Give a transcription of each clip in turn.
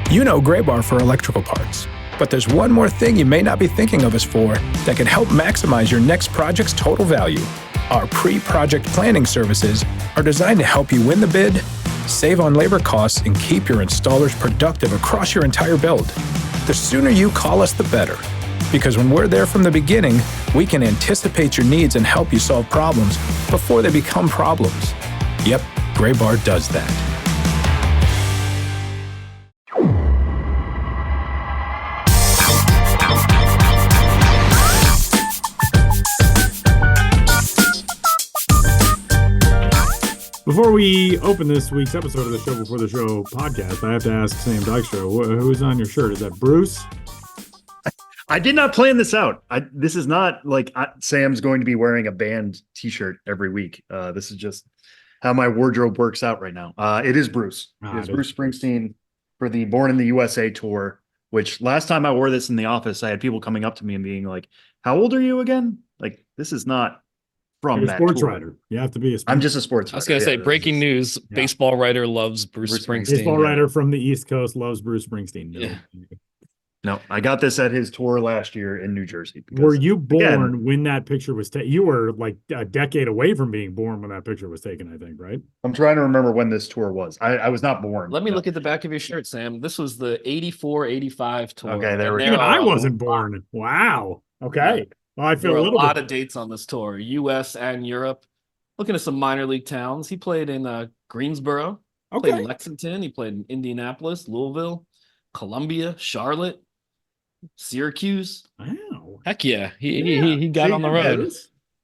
You know Gray Bar for electrical parts, but there's one more thing you may not be thinking of us for that can help maximize your next project's total value. Our pre-project planning services are designed to help you win the bid, save on labor costs, and keep your installers productive across your entire build. The sooner you call us, the better. Because when we're there from the beginning, we can anticipate your needs and help you solve problems before they become problems. Yep, Gray Bar does that. Before we open this week's episode of the Show Before the Show podcast, I have to ask Sam Dykstra, who's on your shirt? Is that Bruce? I did not plan this out. This is not like Sam's going to be wearing a band t-shirt every week. This is just how my wardrobe works out right now. It is Bruce. It is Bruce Springsteen for the Born in the USA tour, which last time I wore this in the office, I had people coming up to me and being like, how old are you again? Like, this is not from You're that a sports tour. writer. You have to be a sports I'm just a sports writer. I was going to say, breaking news, baseball writer loves Bruce Springsteen. Baseball writer from the East Coast loves Bruce Springsteen. No, I got this at his tour last year in New Jersey. Were you born when that picture was taken? You were like a decade away from being born when that picture was taken, I think, right? I'm trying to remember when this tour was. I was not born. Let me look at the back of your shirt, Sam. This was the 84-85 tour. Okay, there we go. Even I wasn't born. Wow. Okay. Well, I feel there a were little a lot bit. of dates on this tour, U.S. and Europe. Looking at some minor league towns. He played in Greensboro. Okay. Played in Lexington. He played in Indianapolis, Louisville, Columbia, Charlotte, Syracuse. Wow. Heck yeah. He got on the road.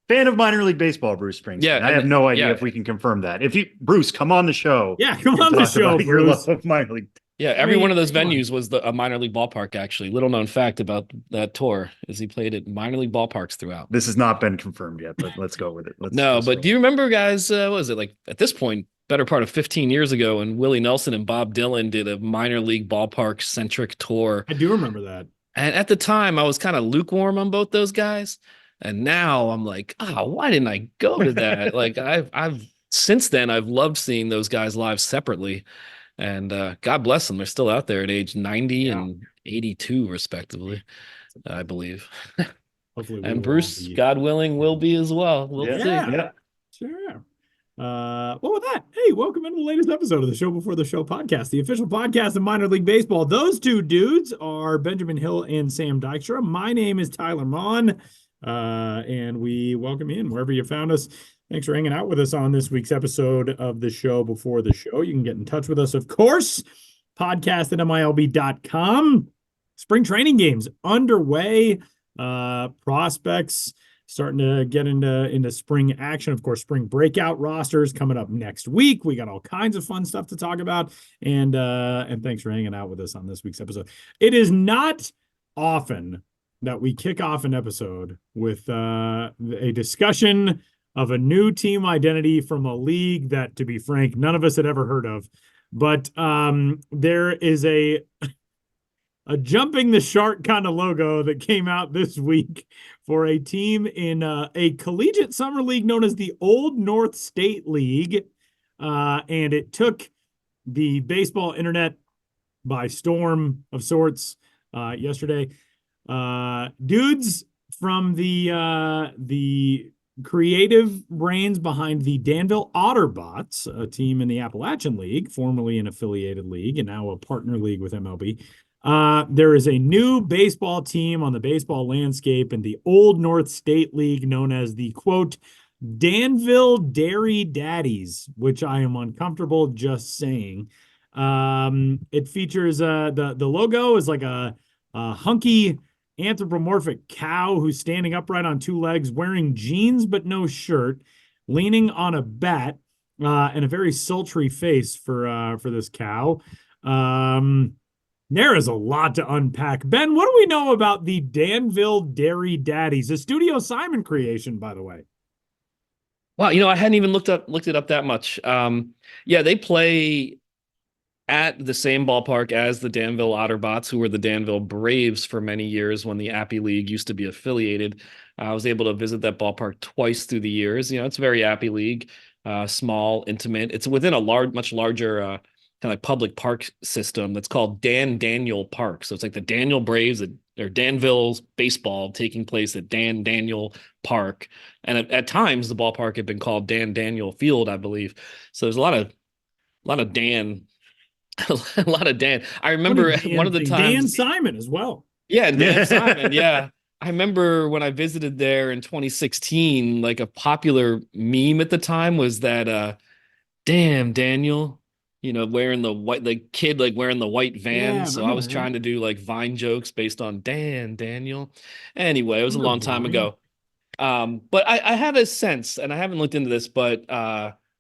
Fan of minor league baseball, Bruce Springsteen. Yeah, I have no idea if we can confirm that. Bruce, come on the show. Yeah, come on the show, Your Bruce. love of minor league. Yeah, every one of those venues was a minor league ballpark, actually. Little known fact about that tour is he played at minor league ballparks throughout. This has not been confirmed yet, but let's go with it. Let's do you remember, guys, what was it, like at this point, better part of 15 years ago, when Willie Nelson and Bob Dylan did a minor league ballpark-centric tour? I do remember that. And at the time, I was kind of lukewarm on both those guys. And now I'm like, why didn't I go to that? Like I've since then, I've loved seeing those guys live separately. And God bless them. They're still out there at age 90 and 82, respectively, I believe. Hopefully and Bruce, God willing, will be as well. We'll see. Yeah, sure. Well, with that, hey, welcome into the latest episode of the Show Before the Show podcast, the official podcast of minor league baseball. Those two dudes are Benjamin Hill and Sam Dykstra. My name is Tyler Mon, and we welcome you in wherever you found us. Thanks for hanging out with us on this week's episode of the Show Before the Show. You can get in touch with us, of course, podcast at MILB.com. Spring training games underway. Prospects starting to get into spring action. Of course, spring breakout rosters coming up next week. We got all kinds of fun stuff to talk about. And thanks for hanging out with us on this week's episode. It is not often that we kick off an episode with a discussion of a new team identity from a league that, to be frank, none of us had ever heard of. But there is a jumping the shark kind of logo that came out this week for a team in a collegiate summer league known as the Old North State League. And it took the baseball internet by storm of sorts yesterday. Dudes from the creative brains behind the Danville Otterbots, a team in the Appalachian League, formerly an affiliated league and now a partner league with MLB. There is a new baseball team on the baseball landscape in the Old North State League known as the, quote, Danville Dairy Daddies, which I am uncomfortable just saying. It features the logo is like a hunky anthropomorphic cow who's standing upright on two legs, wearing jeans but no shirt, leaning on a bat, and a very sultry face for this cow. There is a lot to unpack. Ben, what do we know about the Danville Dairy Daddies? A Studio Simon creation, by the way. Wow, I hadn't even looked it up that much. Yeah, they play at the same ballpark as the Danville Otterbots, who were the Danville Braves for many years when the Appy League used to be affiliated. I was able to visit that ballpark twice through the years. It's a very Appy League, small, intimate. It's within a much larger kind of like public park system that's called Dan Daniel Park. So it's like the Daniel Braves or Danville's baseball taking place at Dan Daniel Park. And at times the ballpark had been called Dan Daniel Field, I believe. So there's a lot of Dan, a lot of Dan. I remember one of the times Dan Simon as well. Yeah, and Dan Simon, yeah. I remember when I visited there in 2016, like a popular meme at the time was that damn Daniel, wearing the white, like kid like wearing the white van. Yeah, So I was trying to do like Vine jokes based on Daniel. Anyway, it was a long time ago. But I have a sense, and I haven't looked into this, but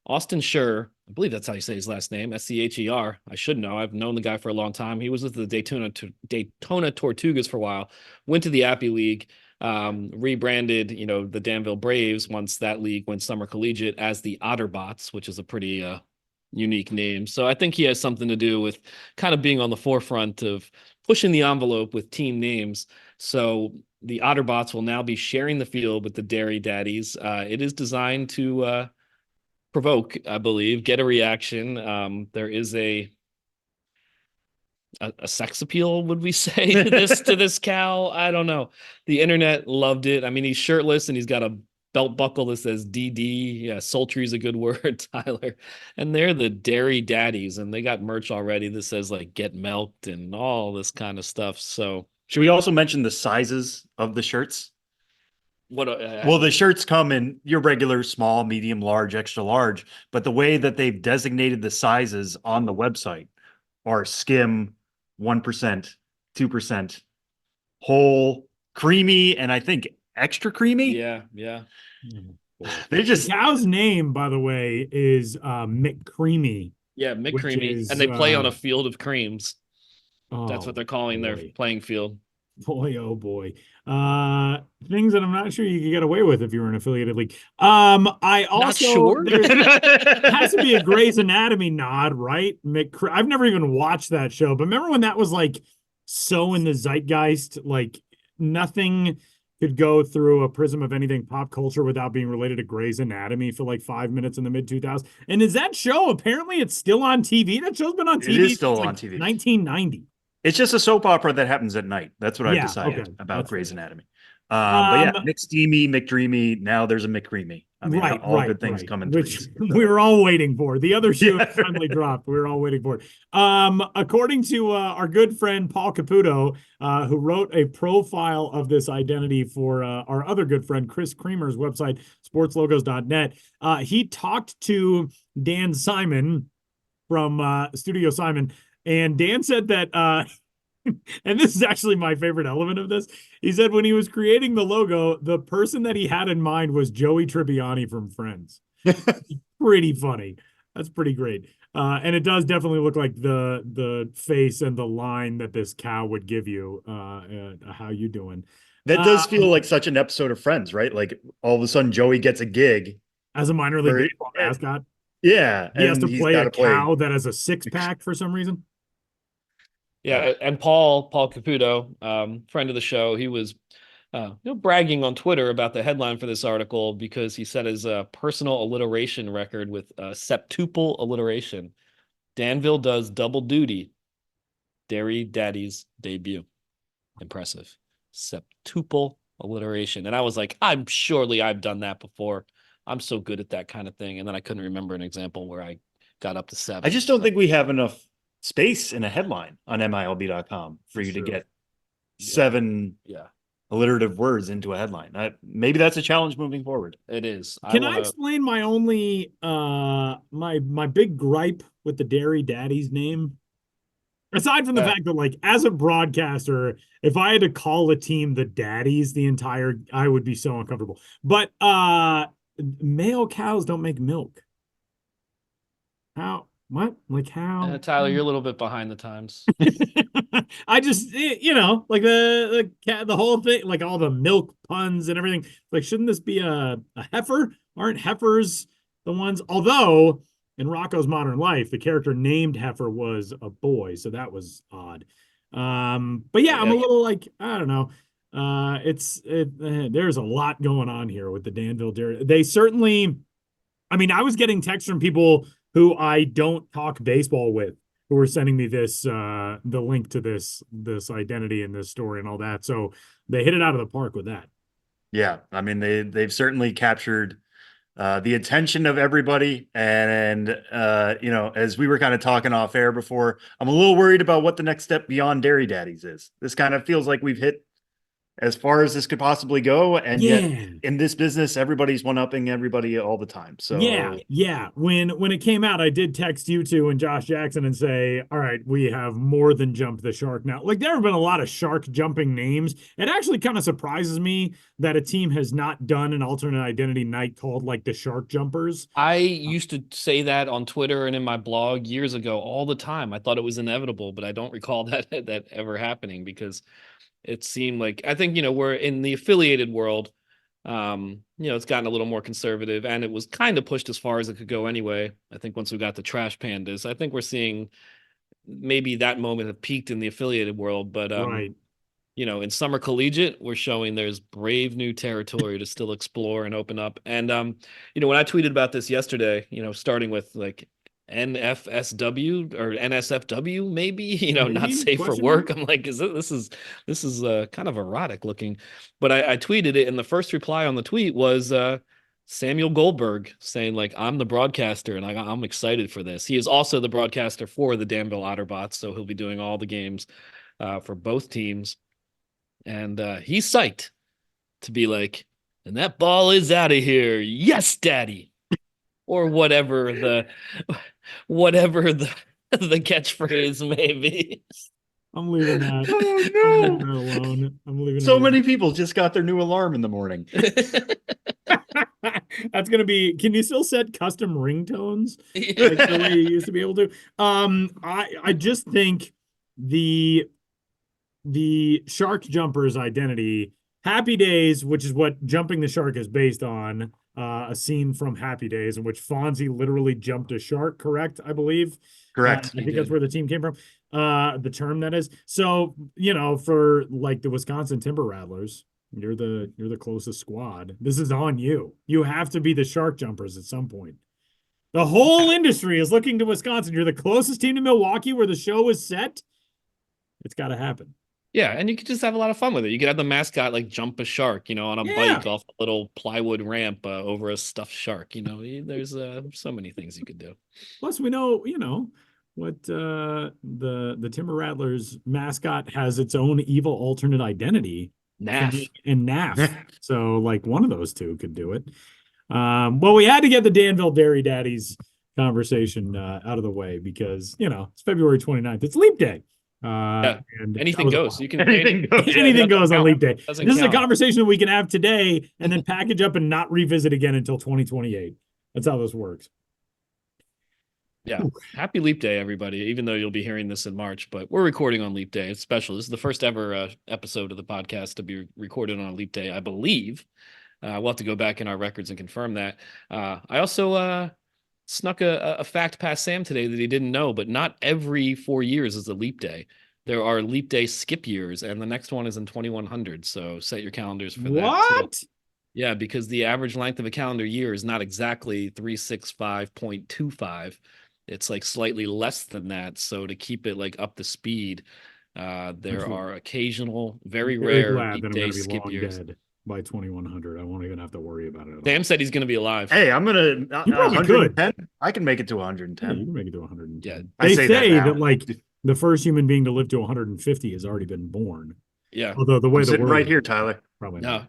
Austin Scher, I believe that's how you say his last name, Scher. I should know. I've known the guy for a long time. He was with the Daytona Tortugas for a while, went to the Appy League, rebranded, the Danville Braves once that league went summer collegiate as the Otterbots, which is a pretty unique name. So I think he has something to do with kind of being on the forefront of pushing the envelope with team names. So the Otterbots will now be sharing the field with the Dairy Daddies. It is designed to provoke, I believe, get a reaction. There is a sex appeal, would we say, to this cow? I don't know. The internet loved it. I mean, he's shirtless and he's got a belt buckle that says DD. Yeah, sultry is a good word, Tyler. And they're the Dairy Daddies, and they got merch already that says like "get milked" and all this kind of stuff. So should we also mention the sizes of the shirts? Well, the shirts come in your regular small, medium, large, extra large, but the way that they've designated the sizes on the website are skim, 1%, 2%, whole, creamy, and I think extra creamy. Yeah. They just the cow's name, by the way, is McCreamy. Yeah, McCreamy, and they play on a field of creams. That's what they're calling their playing field. Boy, oh boy. Things that I'm not sure you could get away with if you were an affiliated league. I also not sure. There has to be a Grey's Anatomy nod, right? I've never even watched that show, but remember when that was like so in the zeitgeist, like nothing could go through a prism of anything pop culture without being related to Grey's Anatomy for like 5 minutes in the mid 2000s. And is that show apparently it's still on TV? That show's been on TV. It is still since, on TV. 1990. It's just a soap opera that happens at night. That's what I've decided about Grey's Anatomy. But yeah, McSteamy, McDreamy. Now there's a McCreamy. I mean, all good things come in which we were all waiting for. The other show finally dropped. We were all waiting for it. According to our good friend Paul Caputo, who wrote a profile of this identity for our other good friend Chris Creamer's website, sportslogos.net, he talked to Dan Simon from Studio Simon, and Dan said that and this is actually my favorite element of this. He said when he was creating the logo, the person that he had in mind was Joey Tribbiani from Friends. Pretty funny. That's pretty great. And it does definitely look like the face and the line that this cow would give you. How you doing? That does feel like such an episode of Friends, right? Like all of a sudden Joey gets a gig as a minor league baseball mascot. Yeah. He has to play a cow that has a six-pack for some reason. Yeah, and Paul Caputo, friend of the show, he was bragging on Twitter about the headline for this article because he set his personal alliteration record with septuple alliteration. Danville does double duty. Dairy Daddy's debut. Impressive. Septuple alliteration. And I was like, I've done that before. I'm so good at that kind of thing. And then I couldn't remember an example where I got up to 7. I just don't think we have enough space in a headline on MILB.com for you to get 7 alliterative words into a headline. Maybe that's a challenge moving forward. It is. Can I explain my only my big gripe with the Dairy Daddy's name? Aside from the fact that, like, as a broadcaster, if I had to call a team the Daddies I would be so uncomfortable. But male cows don't make milk. How? What? Like how? Tyler, you're a little bit behind the times. I just, like the whole thing, like all the milk puns and everything. Like, shouldn't this be a heifer? Aren't heifers the ones? Although in Rocco's Modern Life, the character named Heifer was a boy, so that was odd. But yeah, I'm a little like, I don't know. There's a lot going on here with the Danville Dairy. They certainly, I mean, I was getting texts from people who I don't talk baseball with, who were sending me this the link to this identity and this story and all that. So they hit it out of the park with that. Yeah, I mean they've certainly captured the attention of everybody, and as we were kind of talking off air before, I'm a little worried about what the next step beyond Dairy Daddies is. This kind of feels like we've hit as far as this could possibly go, and yet in this business, everybody's one-upping everybody all the time. So yeah. When it came out, I did text you two and Josh Jackson and say, all right, we have more than Jump the Shark now. Like, there have been a lot of shark jumping names. It actually kind of surprises me that a team has not done an alternate identity night called like the Shark Jumpers. I used to say that on Twitter and in my blog years ago all the time. I thought it was inevitable, but I don't recall that ever happening, because it seemed like, I think, we're in the affiliated world. It's gotten a little more conservative, and it was kind of pushed as far as it could go anyway. I think once we got the Trash Pandas, I think we're seeing maybe that moment have peaked in the affiliated world. But, right. In Summer Collegiate, we're showing there's brave new territory to still explore and open up. And, when I tweeted about this yesterday, starting with like NFSW or NSFW, maybe, not safe for work. I'm like, this is kind of erotic looking, but I tweeted it, and the first reply on the tweet was Samuel Goldberg saying, like, I'm the broadcaster and I'm excited for this. He is also the broadcaster for the Danville Otterbots, so he'll be doing all the games for both teams, and he's psyched to be like, and that ball is out of here, yes, daddy. Or whatever the catchphrase may be. I'm leaving that. Oh, no. I'm leaving that alone. I'm leaving. So many people just got their new alarm in the morning. That's gonna be. Can you still set custom ringtones like the way you used to be able to? I just think the Shark Jumpers identity, Happy Days, which is what Jumping the Shark is based on. A scene from Happy Days in which Fonzie literally jumped a shark, correct? I believe. Correct. I think that's where the team came from. The term that is. So, for like the Wisconsin Timber Rattlers, you're the closest squad. This is on you. You have to be the Shark Jumpers at some point. The whole industry is looking to Wisconsin. You're the closest team to Milwaukee where the show is set. It's got to happen. Yeah, and you could just have a lot of fun with it. You could have the mascot like jump a shark, on a bike off a little plywood ramp over a stuffed shark. There's so many things you could do. Plus, we know, what the Timber Rattlers mascot has its own evil alternate identity. NAF. And NAF. So, like, one of those two could do it. Well, we had to get the Danville Dairy Daddies conversation out of the way because, it's February 29th. It's Leap Day. And anything goes. You can anything goes on Leap Day. This is a count. conversation that we can have today and then package up and not revisit again until 2028. That's how this works. Yeah. Happy Leap Day, everybody, even though you'll be hearing this in March, but we're recording on Leap Day. It's special. This is the first ever episode of the podcast to be recorded on a Leap Day, I believe. We'll have to go back in our records and confirm that. I also snuck a fact past Sam today that he didn't know, but not every 4 years is a Leap Day. There are Leap Day skip years, and the next one is in 2100. So set your calendars for that. What? Yeah, because the average length of a calendar year is not exactly 365.25. It's like slightly less than that. So to keep it like up to speed, there are occasional, very rare Leap Day skip years. Dead by 2100. I won't even have to worry about it. Sam said he's going to be alive. Hey, I'm going to you probably could. I can make it to 110. Yeah, you can make it to 110. Yeah. They say that like the first human being to live to 150 has already been born. Yeah. Although the way I'm sitting right here, Tyler. Probably no.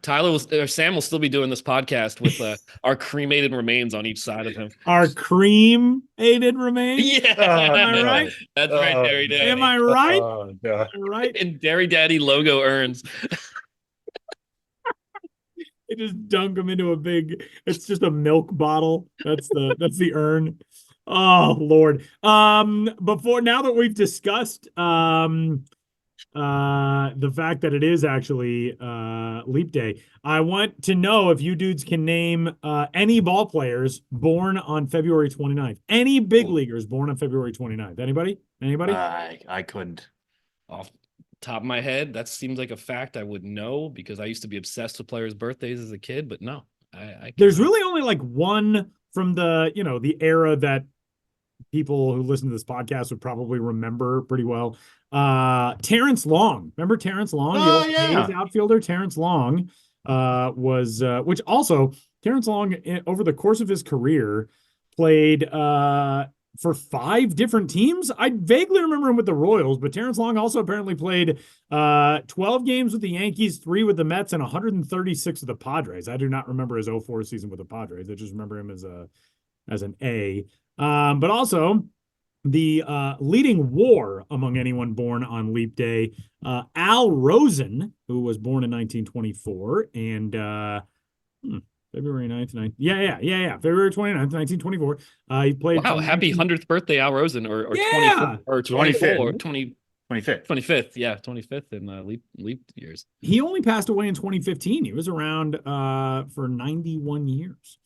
Sam will still be doing this podcast with our cremated remains on each side of him. Our cremated remains? Yeah. Am I right? That's right, Dairy Daddy. Am I right? Am I right? And Dairy Daddy logo urns. They just dunk them into it's just a milk bottle. That's the urn. Oh Lord. Now that we've discussed the fact that it is actually Leap Day, I want to know if you dudes can name any ball players born on February 29th. Any big leaguers born on February 29th. Anybody? I couldn't. Off the top of my head, that seems like a fact I would know because I used to be obsessed with players' birthdays as a kid, but no. I There's really only like one from the, the era that people who listen to this podcast would probably remember pretty well. Terrence Long. Remember Terrence Long? The old A's outfielder, Terrence Long, which also Terrence Long, over the course of his career, played for 5 different teams. I vaguely remember him with the Royals, but Terrence Long also apparently played 12 games with the Yankees, 3 with the Mets, and 136 with the Padres. I do not remember his 04 season with the Padres. I just remember him as an A. But also the leading WAR among anyone born on Leap Day, Al Rosen, who was born in 1924, and February 9th, February 29th, 1924. He played. Wow, happy 100th birthday, Al Rosen, or 24, or 24, 25th. 25th, yeah, 25th in leap years. He only passed away in 2015. He was around for 91 years.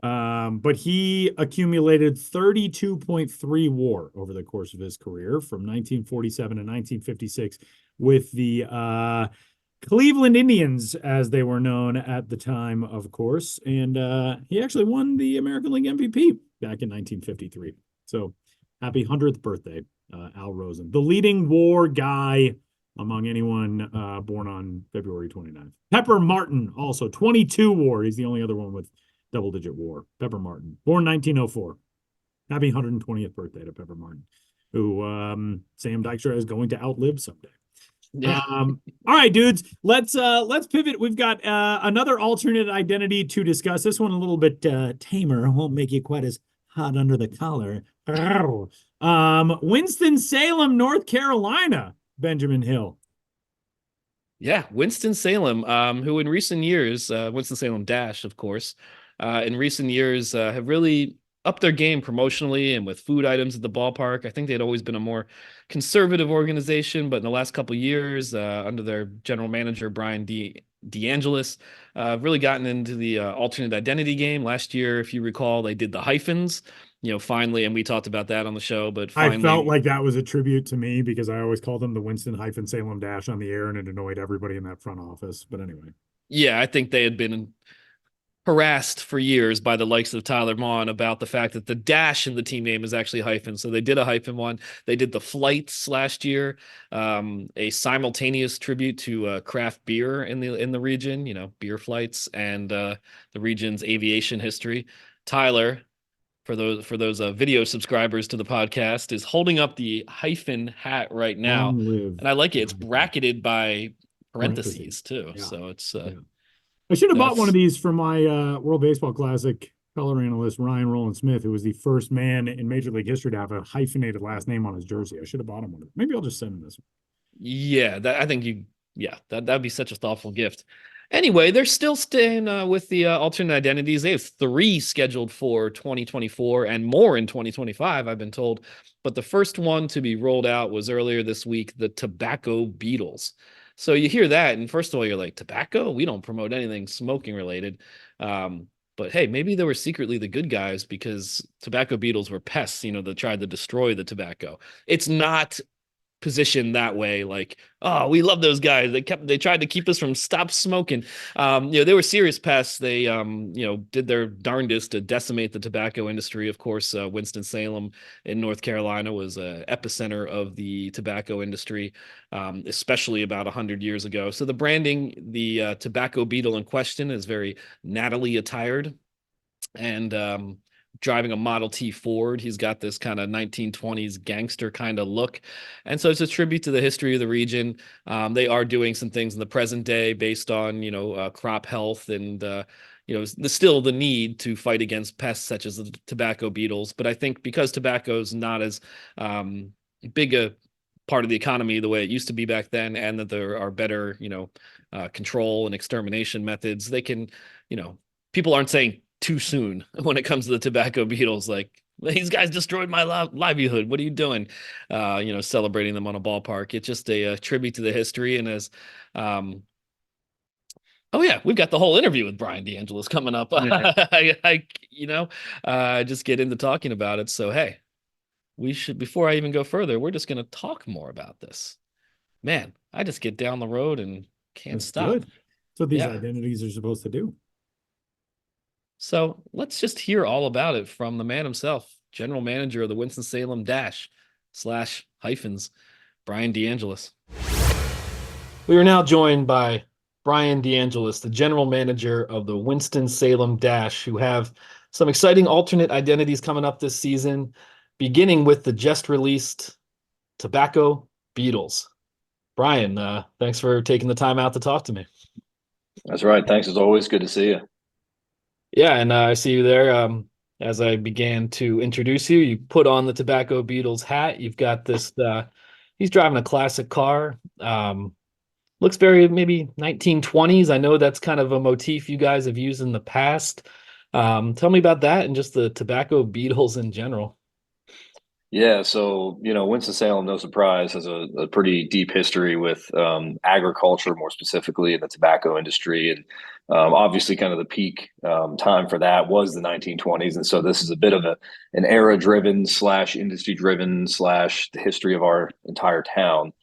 But he accumulated 32.3 WAR over the course of his career from 1947 to 1956 with the Cleveland Indians, as they were known at the time, of course. And he actually won the American League MVP back in 1953. So happy 100th birthday, Al Rosen, the leading WAR guy among anyone born on February 29th. Pepper Martin, also 22 WAR. He's the only other one with double-digit WAR. Pepper Martin, born 1904. Happy 120th birthday to Pepper Martin, who Sam Dykstra is going to outlive someday. Yeah. All right, dudes, let's pivot. We've got another alternate identity to discuss. This one a little bit tamer, won't make you quite as hot under the collar. Winston-Salem, North Carolina, Benjamin Hill. Yeah, Winston-Salem, who in recent years, Winston-Salem Dash, of course, in recent years have really upped their game promotionally and with food items at the ballpark. I think they'd always been a more conservative organization, but in the last couple of years, under their general manager, Brian DeAngelis, really gotten into the alternate identity game. Last year, if you recall, they did the hyphens, finally, and we talked about that on the show, but finally, I felt like that was a tribute to me because I always called them the Winston-Salem Dash on the air, and it annoyed everybody in that front office. But anyway. Yeah, I think they had been harassed for years by the likes of Tyler Maughan about the fact that the dash in the team name is actually hyphen. So they did a hyphen one. They did the flights last year, a simultaneous tribute to craft beer in the region, beer flights and the region's aviation history. Tyler, for those video subscribers to the podcast, is holding up the hyphen hat right now. And I like it. It's bracketed by parentheses too. Yeah. So it's I should have bought one of these for my World Baseball Classic color analyst, Ryan Roland Smith, who was the first man in Major League history to have a hyphenated last name on his jersey. I should have bought him one. Maybe I'll just send him this one. Yeah, that'd be such a thoughtful gift. Anyway, they're still staying with the alternate identities. They have 3 scheduled for 2024 and more in 2025, I've been told. But the first one to be rolled out was earlier this week, the Tobacco Beetles. So you hear that, and first of all, you're like, tobacco? We don't promote anything smoking related. But hey, maybe they were secretly the good guys because tobacco beetles were pests, that tried to destroy the tobacco. It's not positioned that way, like, oh, we love those guys. They tried to keep us from stop smoking. They were serious pests. They did their darndest to decimate the tobacco industry. Of course, Winston-Salem in North Carolina was an epicenter of the tobacco industry, especially about 100 years ago. So the branding, the tobacco beetle in question is very Natalie attired and driving a Model T Ford. He's got this kind of 1920s gangster kind of look. And so it's a tribute to the history of the region. They are doing some things in the present day based on, crop health and, still the need to fight against pests such as the tobacco beetles. But I think because tobacco is not as big a part of the economy the way it used to be back then, and that there are better, control and extermination methods, they can, people aren't saying too soon when it comes to the tobacco beetles, like, these guys destroyed my livelihood, what are you doing, celebrating them on a ballpark. It's just a tribute to the history. And as oh yeah, we've got the whole interview with Brian DeAngelis coming up. Just get into talking about it. So hey, we should, before I even go further, we're just going to talk more about this. Man, I just get down the road and can't stop. Good. That's what these identities are supposed to do. So let's just hear all about it from the man himself, general manager of the Winston-Salem / hyphens, Brian DeAngelis. We are now joined by Brian DeAngelis, the general manager of the Winston-Salem who have some exciting alternate identities coming up this season, beginning with the just released Tobacco Beetles. Brian, thanks for taking the time out to talk to me. That's right. Thanks as always. Good to see you. Yeah, and I see you there. As I began to introduce you, you put on the Tobacco Beetles hat. You've got this, he's driving a classic car. Looks very maybe 1920s. I know that's kind of a motif you guys have used in the past. Tell me about that and just the Tobacco Beetles in general. Yeah, so Winston-Salem, no surprise, has a pretty deep history with agriculture, more specifically in the tobacco industry, and obviously, kind of the peak time for that was the 1920s, and so this is a bit of an era-driven / industry-driven / the history of our entire town.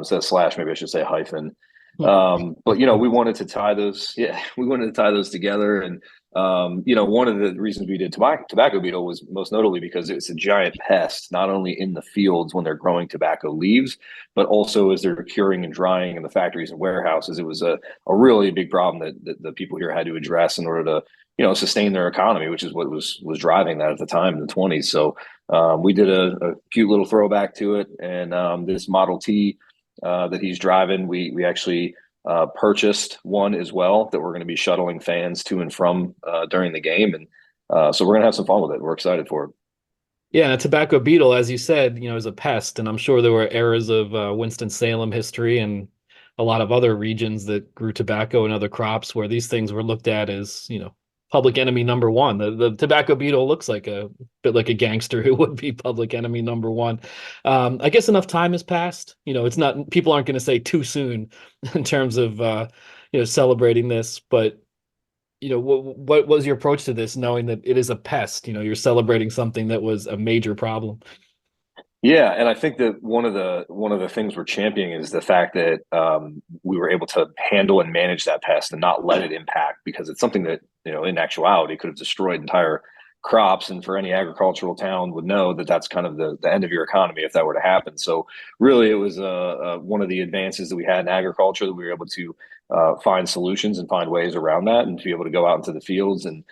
So slash, maybe I should say hyphen. But we wanted to tie those. Yeah, we wanted to tie those together, and one of the reasons we did tobacco beetle was most notably because it's a giant pest, not only in the fields when they're growing tobacco leaves, but also as they're curing and drying in the factories and warehouses. It was a really big problem that the people here had to address in order to sustain their economy, which is what was driving that at the time in the 20s. So we did a cute little throwback to it, and this Model T that he's driving, we actually purchased one as well that we're going to be shuttling fans to and from during the game, and so we're going to have some fun with it. We're excited for it. Yeah, a tobacco beetle, as you said, is a pest, and I'm sure there were eras of Winston-Salem history and a lot of other regions that grew tobacco and other crops where these things were looked at as, public enemy number one. The tobacco beetle looks like a bit like a gangster who would be public enemy number one. I guess enough time has passed. It's not, people aren't going to say too soon in terms of celebrating this, but what was your approach to this, knowing that it is a pest? You're celebrating something that was a major problem. Yeah, and I think that one of the things we're championing is the fact that we were able to handle and manage that pest and not let it impact, because it's something that in actuality could have destroyed entire crops, and for any agricultural town would know that that's kind of the end of your economy if that were to happen. So really, it was one of the advances that we had in agriculture, that we were able to find solutions and find ways around that, and to be able to go out into the fields and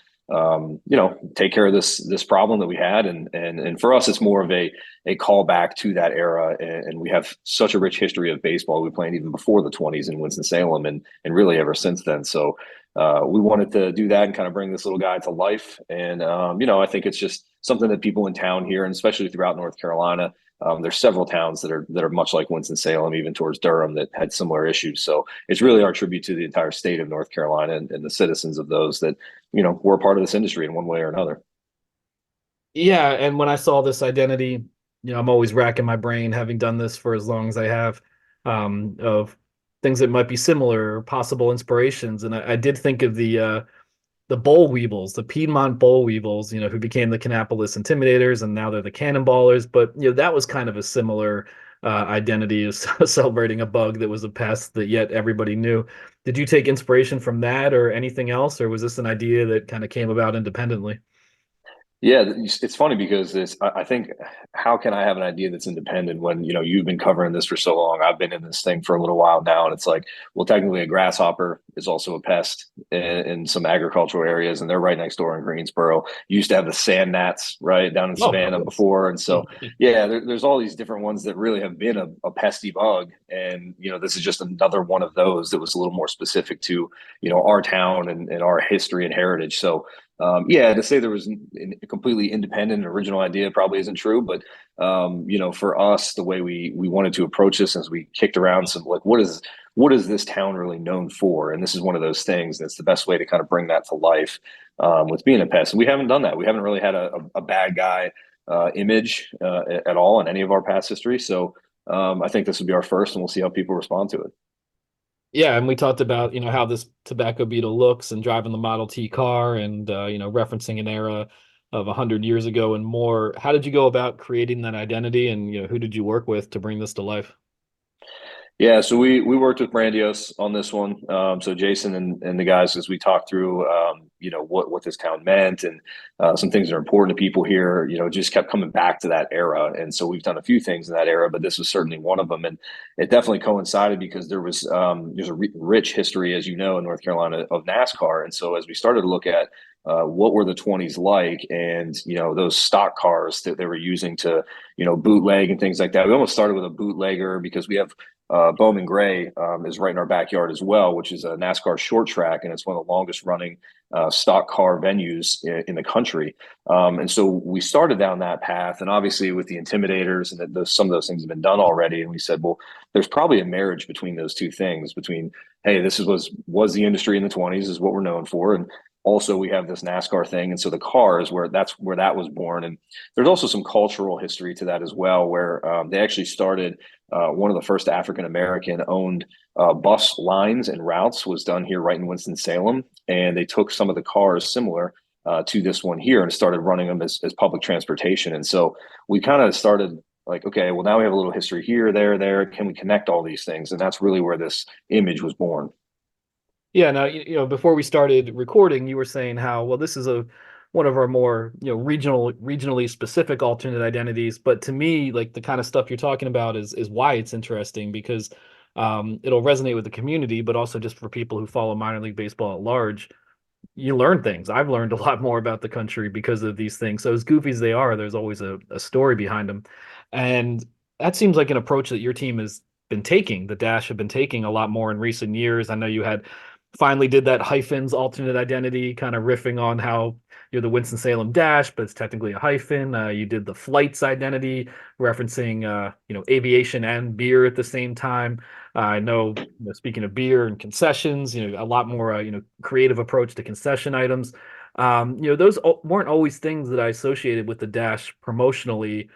take care of this problem that we had. And for us, it's more of a callback to that era. And we have such a rich history of baseball. We played even before the 20s in Winston-Salem and really ever since then. So we wanted to do that and kind of bring this little guy to life. And, I think it's just something that people in town here, and especially throughout North Carolina, there's several towns that are much like Winston-Salem, even towards Durham, that had similar issues. So it's really our tribute to the entire state of North Carolina and the citizens of those that, were a part of this industry in one way or another. Yeah. And when I saw this identity, I'm always racking my brain, having done this for as long as I have, of things that might be similar or possible inspirations. And I did think of the boll weevils, the Piedmont boll weevils, who became the Kannapolis Intimidators, and now they're the Cannonballers. But that was kind of a similar identity, as celebrating a bug that was a pest that yet everybody knew. Did you take inspiration from that or anything else, or was this an idea that kind of came about independently? Yeah, it's funny because I think, how can I have an idea that's independent when, you've been covering this for so long? I've been in this thing for a little while now, and it's like, well, technically a grasshopper is also a pest in some agricultural areas, and they're right next door in Greensboro. You used to have the sand gnats right down in Savannah before. And so, yeah, there's all these different ones that really have been a pesty bug. And, this is just another one of those that was a little more specific to, our town and our history and heritage. So, to say there was a completely independent and original idea probably isn't true, but for us, the way we wanted to approach this, as we kicked around some, like, what is this town really known for? And this is one of those things that's the best way to kind of bring that to life with being a pest. And we haven't done that. We haven't really had a bad guy image at all in any of our past history. So I think this would be our first, and we'll see how people respond to it. Yeah, and we talked about, how this tobacco beetle looks and driving the Model T car and, referencing an era of 100 years ago and more. How did you go about creating that identity, and, who did you work with to bring this to life? Yeah, so we worked with Brandios on this one. So Jason and the guys, as we talked through, what this town meant and some things that are important to people here, just kept coming back to that era. And so we've done a few things in that era, but this was certainly one of them. And it definitely coincided because there's a rich history, as you know, in North Carolina of NASCAR. And so as we started to look at what were the 20s like, and those stock cars that they were using to bootleg and things like that, we almost started with a bootlegger because we have Bowman Gray is right in our backyard as well, which is a NASCAR short track, and it's one of the longest running stock car venues in the country. And so we started down that path, and obviously with the Intimidators and some of those things have been done already. And we said, well, there's probably a marriage between those two things. Between, hey, this was the industry in the 20s, is what we're known for, and also we have this NASCAR thing. And so the car is where that was born. And there's also some cultural history to that as well, where they actually started one of the first African-American owned bus lines and routes was done here right in Winston-Salem. And they took some of the cars similar to this one here and started running them as public transportation. And so we kind of started like, okay, well, now we have a little history here, there. Can we connect all these things? And that's really where this image was born. Yeah, now, before we started recording, you were saying how, well, this is one of our more, regionally specific alternate identities. But to me, like the kind of stuff you're talking about is why it's interesting, because it'll resonate with the community, but also just for people who follow minor league baseball at large. You learn things. I've learned a lot more about the country because of these things. So as goofy as they are, there's always a story behind them. And that seems like an approach that your team has been taking. The Dash have been taking a lot more in recent years. I know you had finally did that hyphens alternate identity, kind of riffing on how you're the Winston-Salem Dash, but it's technically a hyphen. You did the flights identity, referencing aviation and beer at the same time. I know, speaking of beer and concessions, a lot more creative approach to concession items. Those weren't always things that I associated with the Dash promotionally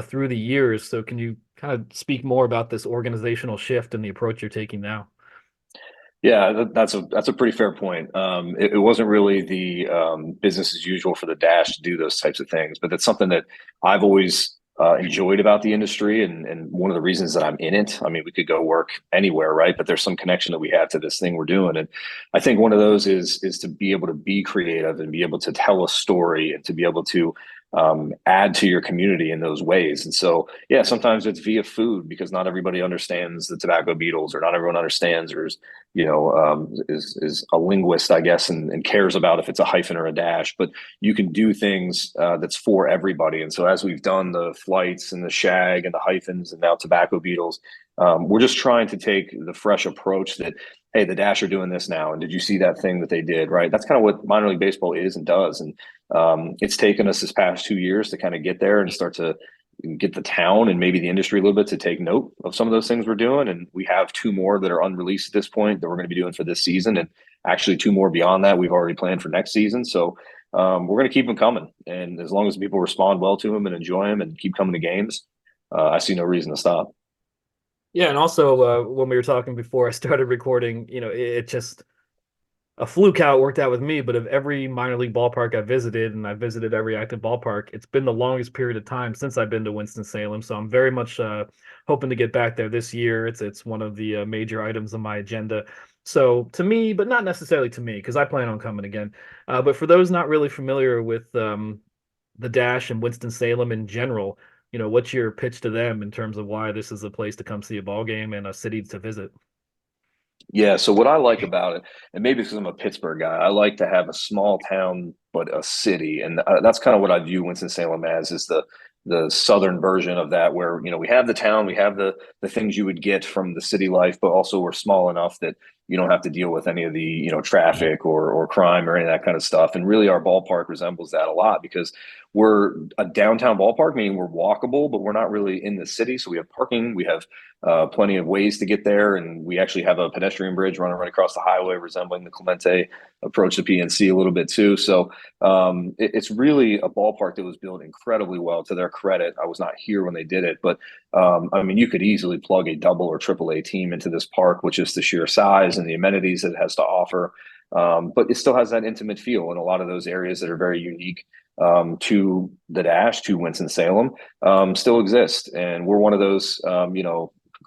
through the years. So can you kind of speak more about this organizational shift and the approach you're taking now? Yeah, that's a pretty fair point. It wasn't really the business as usual for the Dash to do those types of things, but that's something that I've always enjoyed about the industry, and one of the reasons that I'm in it. I mean, we could go work anywhere, right? But there's some connection that we have to this thing we're doing, and I think one of those is to be able to be creative and be able to tell a story and to be able to add to your community in those ways. And so, yeah, sometimes it's via food because not everybody understands the Tobacco Beetles, or not everyone understands, or is a linguist, I guess, and cares about if it's a hyphen or a dash. But you can do things that's for everybody. And so as we've done the flights and the shag and the hyphens and now Tobacco Beetles, we're just trying to take the fresh approach that, hey, the Dash are doing this now, and did you see that thing that they did, right? That's kind of what minor league baseball is and does. And it's taken us this past 2 years to kind of get there and start to get the town and maybe the industry a little bit to take note of some of those things we're doing. And we have 2 more that are unreleased at this point that we're going to be doing for this season, and actually 2 more beyond that we've already planned for next season. So we're going to keep them coming, and as long as people respond well to them and enjoy them and keep coming to games, I see no reason to stop. Yeah, and also when we were talking before I started recording, it just a fluke how it worked out with me. But of every minor league ballpark I visited, and I visited every active ballpark, it's been the longest period of time since I've been to Winston-Salem. So I'm very much hoping to get back there this year. It's one of the major items on my agenda. So to me, but not necessarily to me, because I plan on coming again. But for those not really familiar with the Dash and Winston-Salem in general, what's your pitch to them in terms of why this is a place to come see a ball game and a city to visit? Yeah, so what I like about it, and maybe because I'm a Pittsburgh guy, I like to have a small town but a city, and that's kind of what I view Winston-Salem as, is the southern version of that, where we have the town, we have the things you would get from the city life, but also we're small enough that you don't have to deal with any of the traffic or crime or any of that kind of stuff. And really, our ballpark resembles that a lot because we're a downtown ballpark, meaning we're walkable, but we're not really in the city. So we have parking, we have plenty of ways to get there, and we actually have a pedestrian bridge running right across the highway, resembling the Clemente approach to PNC a little bit too. So it's really a ballpark that was built incredibly well. To their credit, I was not here when they did it, but I mean, you could easily plug a double or triple A team into this park with just the sheer size and the amenities that it has to offer. But it still has that intimate feel in a lot of those areas that are very unique to the Dash, to Winston-Salem, still exist. And we're one of those,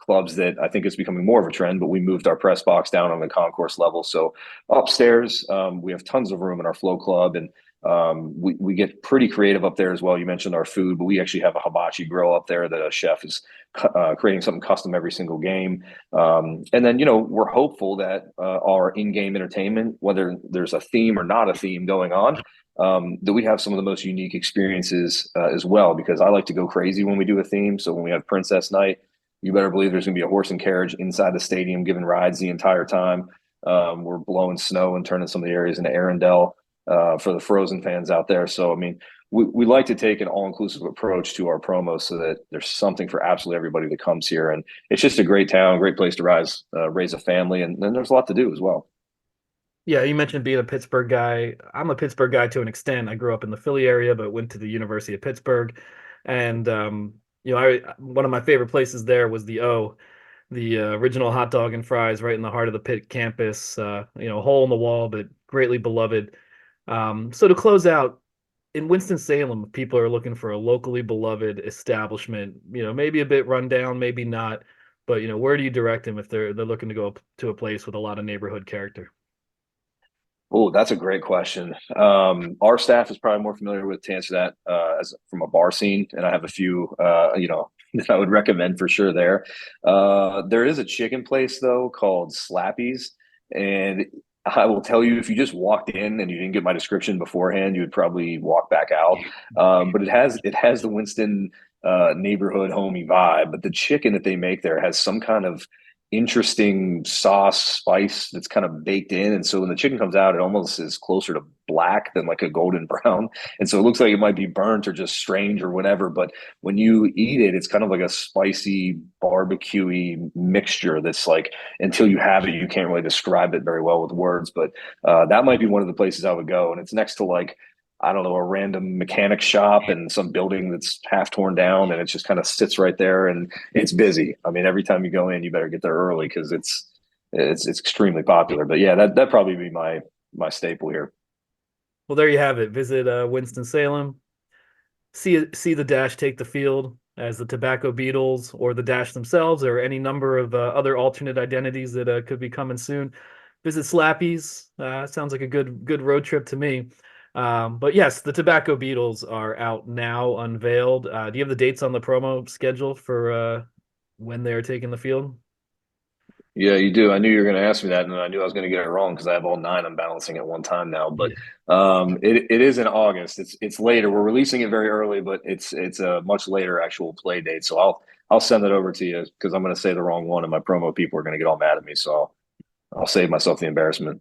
clubs that I think is becoming more of a trend, but we moved our press box down on the concourse level. So upstairs, we have tons of room in our flow club, and we get pretty creative up there as well. You mentioned our food, but we actually have a hibachi grill up there that a chef is creating something custom every single game. And then, we're hopeful that our in-game entertainment, whether there's a theme or not a theme going on, that we have some of the most unique experiences as well, because I like to go crazy when we do a theme. So when we have Princess Night, you better believe there's going to be a horse and carriage inside the stadium giving rides the entire time. We're blowing snow and turning some of the areas into Arendelle for the Frozen fans out there. So, I mean, we like to take an all-inclusive approach to our promos so that there's something for absolutely everybody that comes here. And it's just a great town, great place to raise a family. And then there's a lot to do as well. Yeah, you mentioned being a Pittsburgh guy. I'm a Pittsburgh guy to an extent. I grew up in the Philly area, but went to the University of Pittsburgh. And, one of my favorite places there was the original hot dog and fries right in the heart of the Pitt campus, hole in the wall, but greatly beloved. So to close out, in Winston-Salem, if people are looking for a locally beloved establishment, maybe a bit run down, maybe not, but, where do you direct them if they're looking to go to a place with a lot of neighborhood character? Oh, that's a great question. Our staff is probably more familiar with to answer that as from a bar scene, and I have a few, that I would recommend for sure there. There is a chicken place though called Slappy's, and I will tell you, if you just walked in and you didn't get my description beforehand, you would probably walk back out. But it has the Winston neighborhood homey vibe, but the chicken that they make there has some kind of interesting sauce spice that's kind of baked in, and so when the chicken comes out, it almost is closer to black than like a golden brown, and so it looks like it might be burnt or just strange or whatever, but when you eat it, it's kind of like a spicy barbecue-y mixture that's like, until you have it, you can't really describe it very well with words. But that might be one of the places I would go, and it's next to, like, I don't know, a random mechanic shop and some building that's half torn down, and it just kind of sits right there, and it's busy. I mean, every time you go in, you better get there early because it's extremely popular. But yeah, that'd probably be my staple here. Well, there you have it. Visit Winston-Salem. See the Dash take the field as the Tobacco Beetles, or the Dash themselves, or any number of other alternate identities that could be coming soon. Visit Slappy's. Sounds like a good road trip to me. But yes, the Tobacco Beetles are out now, unveiled. Do you have the dates on the promo schedule for when they're taking the field? Yeah, you do. I knew you were going to ask me that, and I knew I was going to get it wrong because I have all 9 I'm balancing at one time now. But it is in August. It's later. We're releasing it very early, but it's a much later actual play date. So I'll send it over to you because I'm going to say the wrong one, and my promo people are going to get all mad at me. So I'll save myself the embarrassment.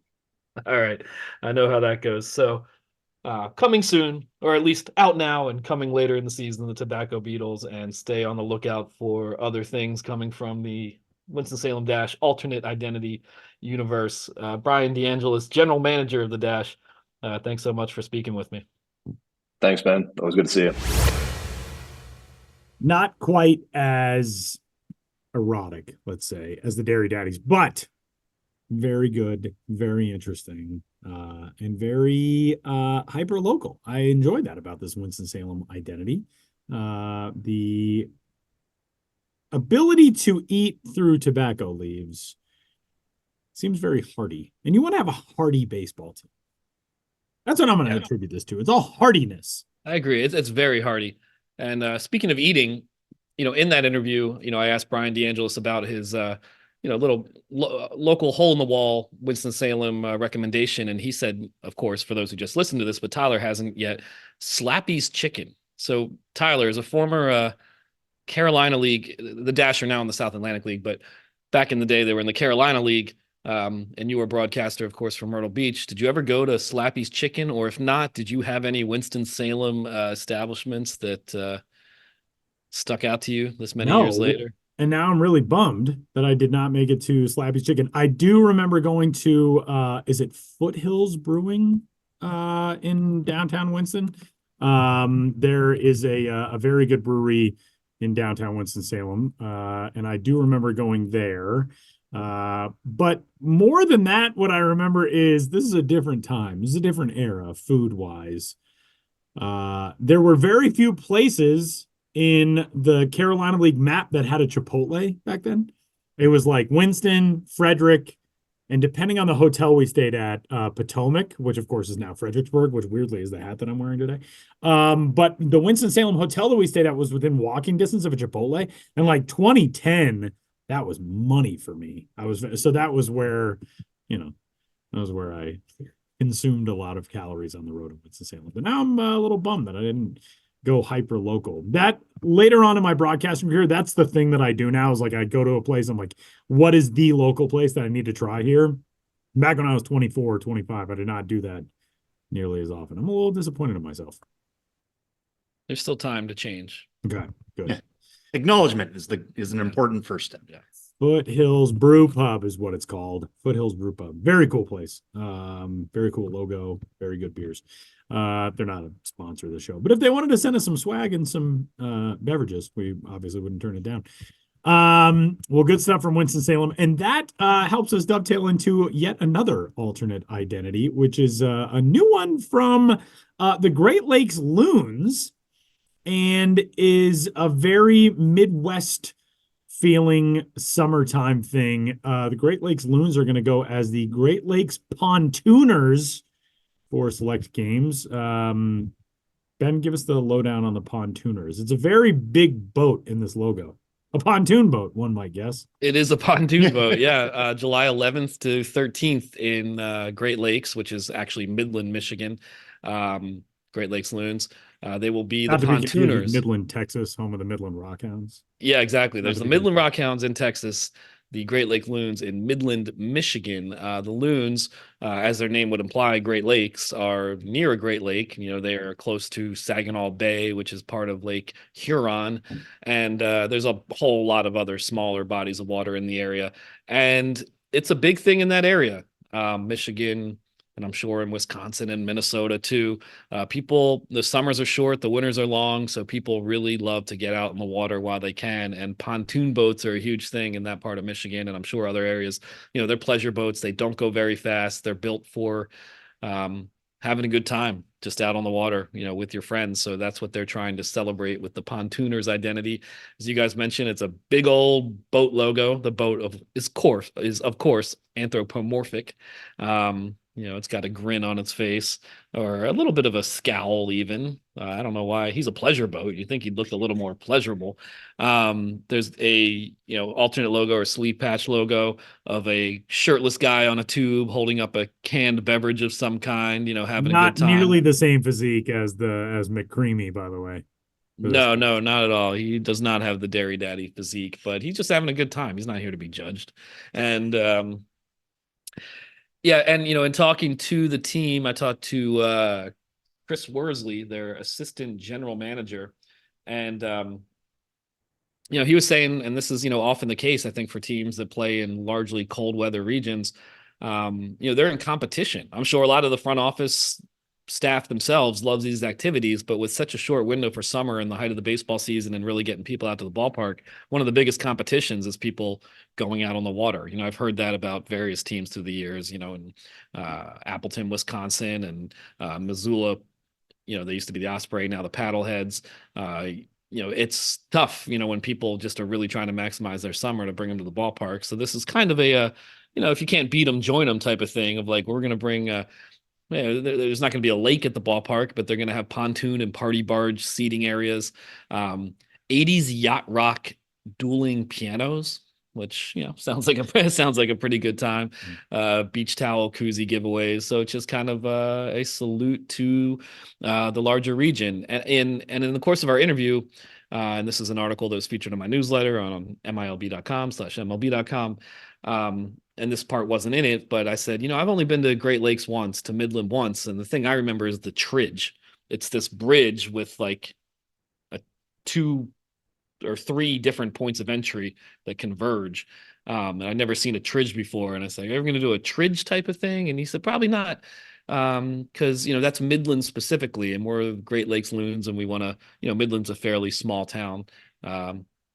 All right, I know how that goes. So. Coming soon, or at least out now and coming later in the season, the Tobacco Beetles, and stay on the lookout for other things coming from the Winston-Salem Dash alternate identity universe. Brian DeAngelis, general manager of the Dash, thanks so much for speaking with me. Thanks, Ben. Always good to see you. Not quite as erotic, let's say, as the Dairy Daddies, but very good, very interesting, and very hyper local. I enjoyed that about this Winston-Salem identity. The ability to eat through tobacco leaves seems very hearty, and you want to have a hearty baseball team. That's what I'm going to attribute this to. It's all heartiness. I agree. It's very hearty. And speaking of eating, in that interview, I asked Brian DeAngelis about his little local hole in the wall Winston-Salem recommendation. And he said, of course, for those who just listened to this, but Tyler hasn't yet, Slappy's Chicken. So Tyler is a former Carolina League. The Dash are now in the South Atlantic League, but back in the day, they were in the Carolina League. And you were a broadcaster, of course, from Myrtle Beach. Did you ever go to Slappy's Chicken? Or if not, did you have any Winston-Salem establishments that stuck out to you this many years later? And now I'm really bummed that I did not make it to Slappy's Chicken. I do remember going to, is it Foothills Brewing in downtown Winston? There is a very good brewery in downtown Winston-Salem, and I do remember going there. But more than that, what I remember is this is a different time. This is a different era, food-wise. There were very few places in the Carolina League map that had a Chipotle back then. It was like Winston, Frederick, and depending on the hotel we stayed at, Potomac, which of course is now Fredericksburg, which weirdly is the hat that I'm wearing today. But the Winston-Salem hotel that we stayed at was within walking distance of a Chipotle. And like 2010, that was money for me. So that was where, that was where I consumed a lot of calories on the road in Winston-Salem. But now I'm a little bummed that I didn't go hyper local. That later on in my broadcasting career, that's the thing that I do now is like I go to a place, I'm like, what is the local place that I need to try here? Back when I was 24 or 25, I did not do that nearly as often. I'm a little disappointed in myself. There's still time to change. Okay, good. Yeah. Acknowledgement is an important first step. Yeah. Foothills Brew Pub is what it's called. Foothills Brew Pub. Very cool place. Very cool logo. Very good beers. They're not a sponsor of the show, but if they wanted to send us some swag and some beverages, we obviously wouldn't turn it down. Well, good stuff from Winston-Salem, and that helps us dovetail into yet another alternate identity, which is a new one from the Great Lakes Loons, and is a very Midwest feeling summertime thing. The Great Lakes Loons are going to go as the Great Lakes Pontooners for select games. Ben, give us the lowdown on the Pontooners. It's a very big boat in this logo. A pontoon boat, one might guess. It is a pontoon boat, yeah. July 11th to 13th in Great Lakes, which is actually Midland, Michigan. Great Lakes Loons. They will be the Pontooners. Midland, Texas, home of the Midland Rockhounds. Yeah, exactly. There's the Midland Rockhounds in Texas, the Great Lake Loons in Midland, Michigan. The Loons, as their name would imply, Great Lakes, are near a Great Lake. They are close to Saginaw Bay, which is part of Lake Huron. And there's a whole lot of other smaller bodies of water in the area. And it's a big thing in that area. Michigan, and I'm sure in Wisconsin and Minnesota too. The summers are short, the winters are long, so people really love to get out in the water while they can. And pontoon boats are a huge thing in that part of Michigan, and I'm sure other areas. They're pleasure boats. They don't go very fast. They're built for having a good time just out on the water, with your friends. So that's what they're trying to celebrate with the Pontooners identity. As you guys mentioned, it's a big old boat logo. The boat is of course anthropomorphic. It's got a grin on its face, or a little bit of a scowl even. I don't know why. He's a pleasure boat. You'd think he'd look a little more pleasurable. There's a, alternate logo or sleeve patch logo of a shirtless guy on a tube holding up a canned beverage of some kind, having a good time. Not nearly the same physique as McCreamy, by the way. No, not at all. He does not have the Dairy Daddy physique, but he's just having a good time. He's not here to be judged. And, yeah, and in talking to the team, I talked to Chris Worsley, their assistant general manager, and he was saying, and this is often the case, I think, for teams that play in largely cold weather regions, they're in competition. I'm sure a lot of the front office staff themselves loves these activities, but with such a short window for summer and the height of the baseball season and really getting people out to the ballpark, one of the biggest competitions is people going out on the water. I've heard that about various teams through the years, in Appleton, Wisconsin, and Missoula. They used to be the Osprey, now the Paddleheads. It's tough, when people just are really trying to maximize their summer to bring them to the ballpark. So this is kind of a, if you can't beat them, join them type of thing of like, we're going to bring there's not going to be a lake at the ballpark, but they're going to have pontoon and party barge seating areas. 80s yacht rock dueling pianos, which sounds like a pretty good time. Beach towel koozie giveaways. So it's just kind of a salute to the larger region. And in the course of our interview, and this is an article that was featured in my newsletter on milb.com/mlb.com. And this part wasn't in it, but I said, I've only been to Great Lakes once, to Midland once. And the thing I remember is the Tridge. It's this bridge with like 2 or 3 different points of entry that converge. And I'd never seen a Tridge before. And I said, are you ever going to do a Tridge type of thing? And he said, probably not. Because, that's Midland specifically. And we're Great Lakes Loons. And we want to, Midland's a fairly small town.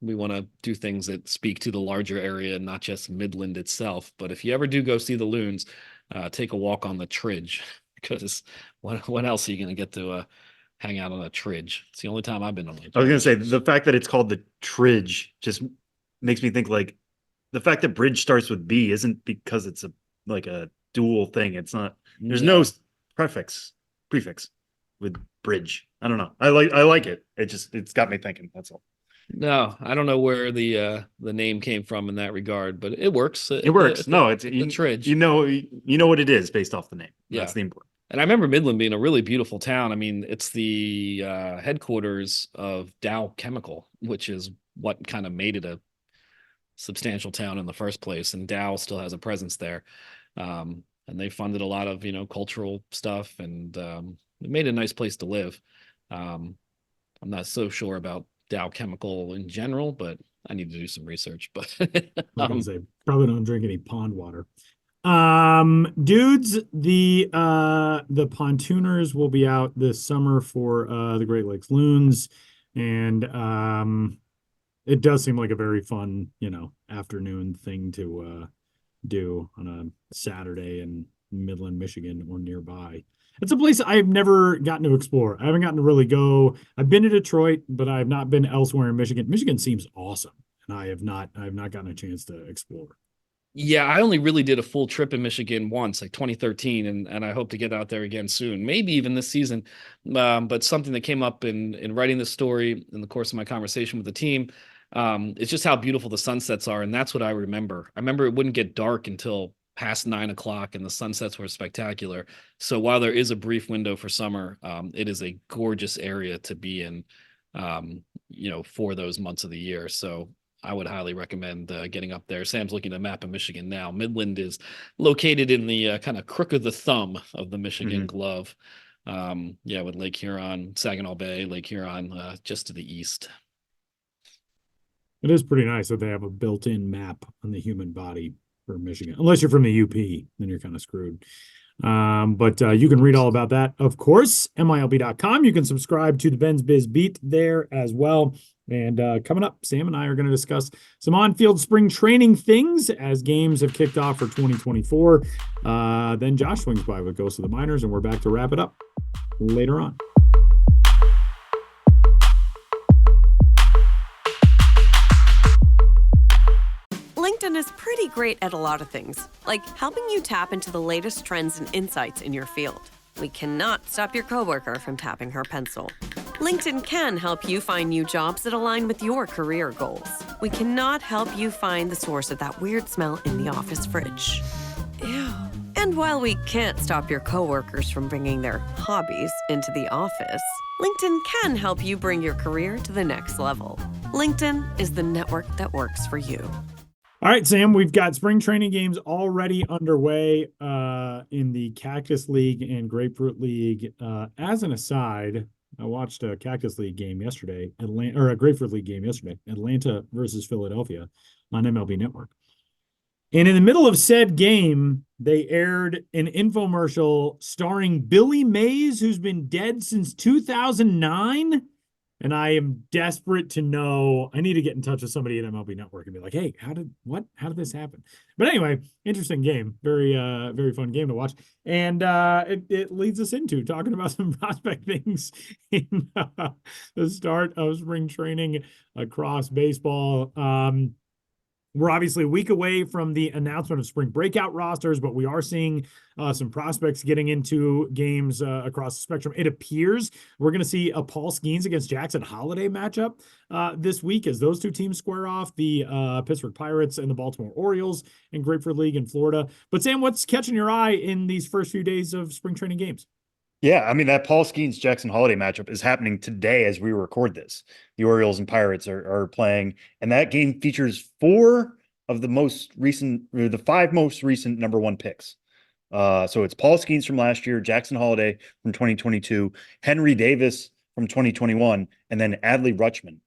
We want to do things that speak to the larger area, not just Midland itself. But if you ever do go see the Loons, take a walk on the Tridge, because what else are you going to get to hang out on a Tridge? It's the only time I've been on it. I was going to say, the fact that it's called the Tridge just makes me think like the fact that bridge starts with B isn't because it's a dual thing. It's not. There's no prefix with bridge. I don't know. I like it. It's got me thinking. That's all. No, I don't know where the name came from in that regard, but it works. It works. No, it's the Tridge. You know what it is based off the name. Yeah. That's the important. And I remember Midland being a really beautiful town. I mean, it's the headquarters of Dow Chemical, which is what kind of made it a substantial town in the first place. And Dow still has a presence there. And they funded a lot of, cultural stuff, and it made a nice place to live. I'm not so sure about Dow Chemical in general, but I need to do some research. But I'm gonna say probably don't drink any pond water. Dudes, the pontooners will be out this summer for the Great Lakes Loons, and it does seem like a very fun, afternoon thing to do on a Saturday in Midland, Michigan, or nearby. It's a place I've never gotten to explore. I haven't gotten to really go. I've been to Detroit, but I have not been elsewhere in Michigan. Michigan seems awesome, and I have not gotten a chance to explore. Yeah, I only really did a full trip in Michigan once, like 2013, and I hope to get out there again soon, maybe even this season. But something that came up in writing this story in the course of my conversation with the team, it's just how beautiful the sunsets are, and that's what I remember. I remember it wouldn't get dark until past 9 o'clock, and the sunsets were spectacular. So while there is a brief window for summer, it is a gorgeous area to be in, for those months of the year. So I would highly recommend getting up there. Sam's looking at a map of Michigan now. Midland is located in the kind of crook of the thumb of the Michigan glove. With Lake Huron, Saginaw Bay, Lake Huron, just to the east. It is pretty nice that they have a built-in map on the human body for Michigan. Unless you're from the UP, then you're kind of screwed. But you can read all about that, of course, MILB.com. You can subscribe to the Ben's Biz Beat there as well. And coming up, Sam and I are going to discuss some on-field spring training things as games have kicked off for 2024. Then Josh swings by with Ghost of the Miners, and we're back to wrap it up later on. LinkedIn is pretty great at a lot of things, like helping you tap into the latest trends and insights in your field. We cannot stop your coworker from tapping her pencil. LinkedIn can help you find new jobs that align with your career goals. We cannot help you find the source of that weird smell in the office fridge. Ew. And while we can't stop your coworkers from bringing their hobbies into the office, LinkedIn can help you bring your career to the next level. LinkedIn is the network that works for you. All right, Sam, we've got spring training games already underway in the Cactus League and Grapefruit League. As an aside, I watched a Cactus League game yesterday, a Grapefruit League game yesterday, Atlanta versus Philadelphia on MLB Network. And in the middle of said game, they aired an infomercial starring Billy Mays, who's been dead since 2009. And I am desperate to know. I need to get in touch with somebody at MLB Network and be like, hey, how did this happen? But anyway, interesting game. Very, very fun game to watch. And it leads us into talking about some prospect things in the start of spring training across baseball. We're obviously a week away from the announcement of spring breakout rosters, but we are seeing some prospects getting into games across the spectrum. It appears we're going to see a Paul Skeens against Jackson Holiday matchup this week as those two teams square off, the Pittsburgh Pirates and the Baltimore Orioles in Grapefruit League in Florida. But Sam, what's catching your eye in these first few days of spring training games? Yeah, I mean, that Paul Skeens Jackson Holiday matchup is happening today as we record this. The Orioles and Pirates are playing, and that game features the five most recent number one picks. So it's Paul Skeens from last year, Jackson Holiday from 2022, Henry Davis from 2021, and then Adley Rutschman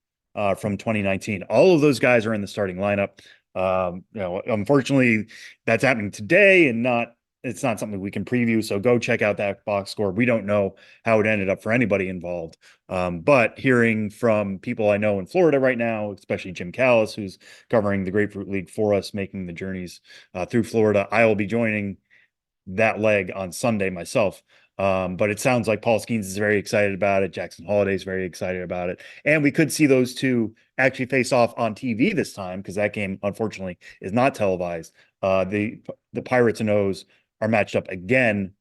from 2019. All of those guys are in the starting lineup. Unfortunately, that's happening today, and it's not something we can preview. So go check out that box score. We don't know how it ended up for anybody involved. But hearing from people I know in Florida right now, especially Jim Callis, who's covering the Grapefruit League for us, making the journeys through Florida, I will be joining that leg on Sunday myself. But it sounds like Paul Skeens is very excited about it. Jackson Holliday is very excited about it. And we could see those two actually face off on TV this time, because that game, unfortunately, is not televised. The Pirates and O's are matched up again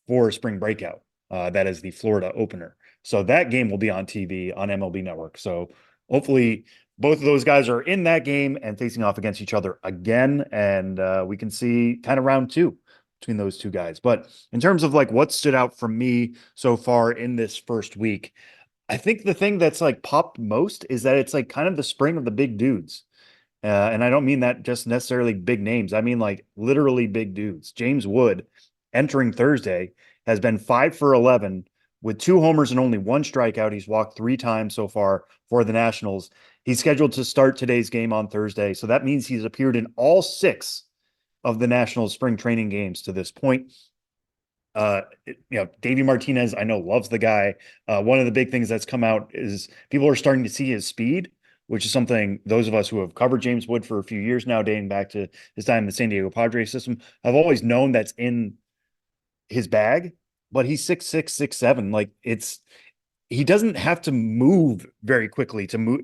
for spring breakout. That is the Florida opener. So that game will be on TV on MLB Network. So hopefully both of those guys are in that game and facing off against each other again. And we can see kind of round two between those two guys. But in terms of like what stood out for me so far in this first week, I think the thing that's like popped most is that it's like kind of the spring of the big dudes. And I don't mean that just necessarily big names. I mean like literally big dudes. James Wood, entering Thursday, has been 5 for 11 with 2 homers and only 1 strikeout. He's walked 3 times so far for the Nationals. He's scheduled to start today's game on Thursday. So that means he's appeared in all 6 of the Nationals spring training games to this point. Davey Martinez, I know, loves the guy. One of the big things that's come out is people are starting to see his speed, which is something those of us who have covered James Wood for a few years now, dating back to his time in the San Diego Padres system, have always known that's in his bag. But he's 6'6", 6'7". Like he doesn't have to move very quickly to move.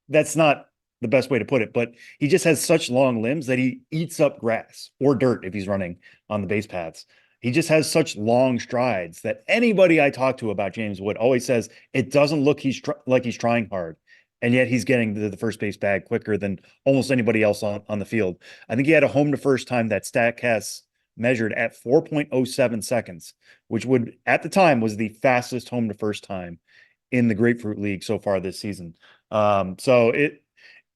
That's not the best way to put it, but he just has such long limbs that he eats up grass or dirt if he's running on the base paths. He just has such long strides that anybody I talk to about James Wood always says it doesn't look like he's trying hard. And yet he's getting to the first base bag quicker than almost anybody else on the field. I think he had a home to first time that Statcast measured at 4.07 seconds, which would, at the time, was the fastest home to first time in the Grapefruit League so far this season.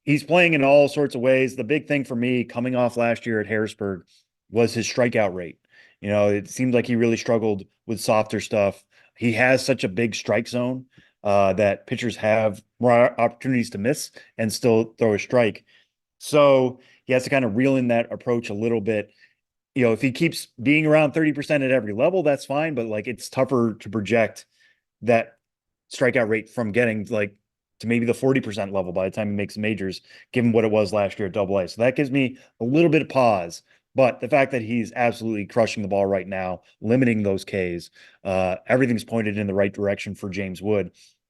He's playing in all sorts of ways. The big thing for me coming off last year at Harrisburg was his strikeout rate. It seemed like he really struggled with softer stuff. He has such a big strike zone that pitchers have more opportunities to miss and still throw a strike. So he has to kind of reel in that approach a little bit. If he keeps being around 30% at every level, that's fine. But like, it's tougher to project that strikeout rate from getting like to maybe the 40% level by the time he makes majors, given what it was last year at AA. So that gives me a little bit of pause. But the fact that he's absolutely crushing the ball right now, limiting those Ks, everything's pointed in the right direction for James Wood.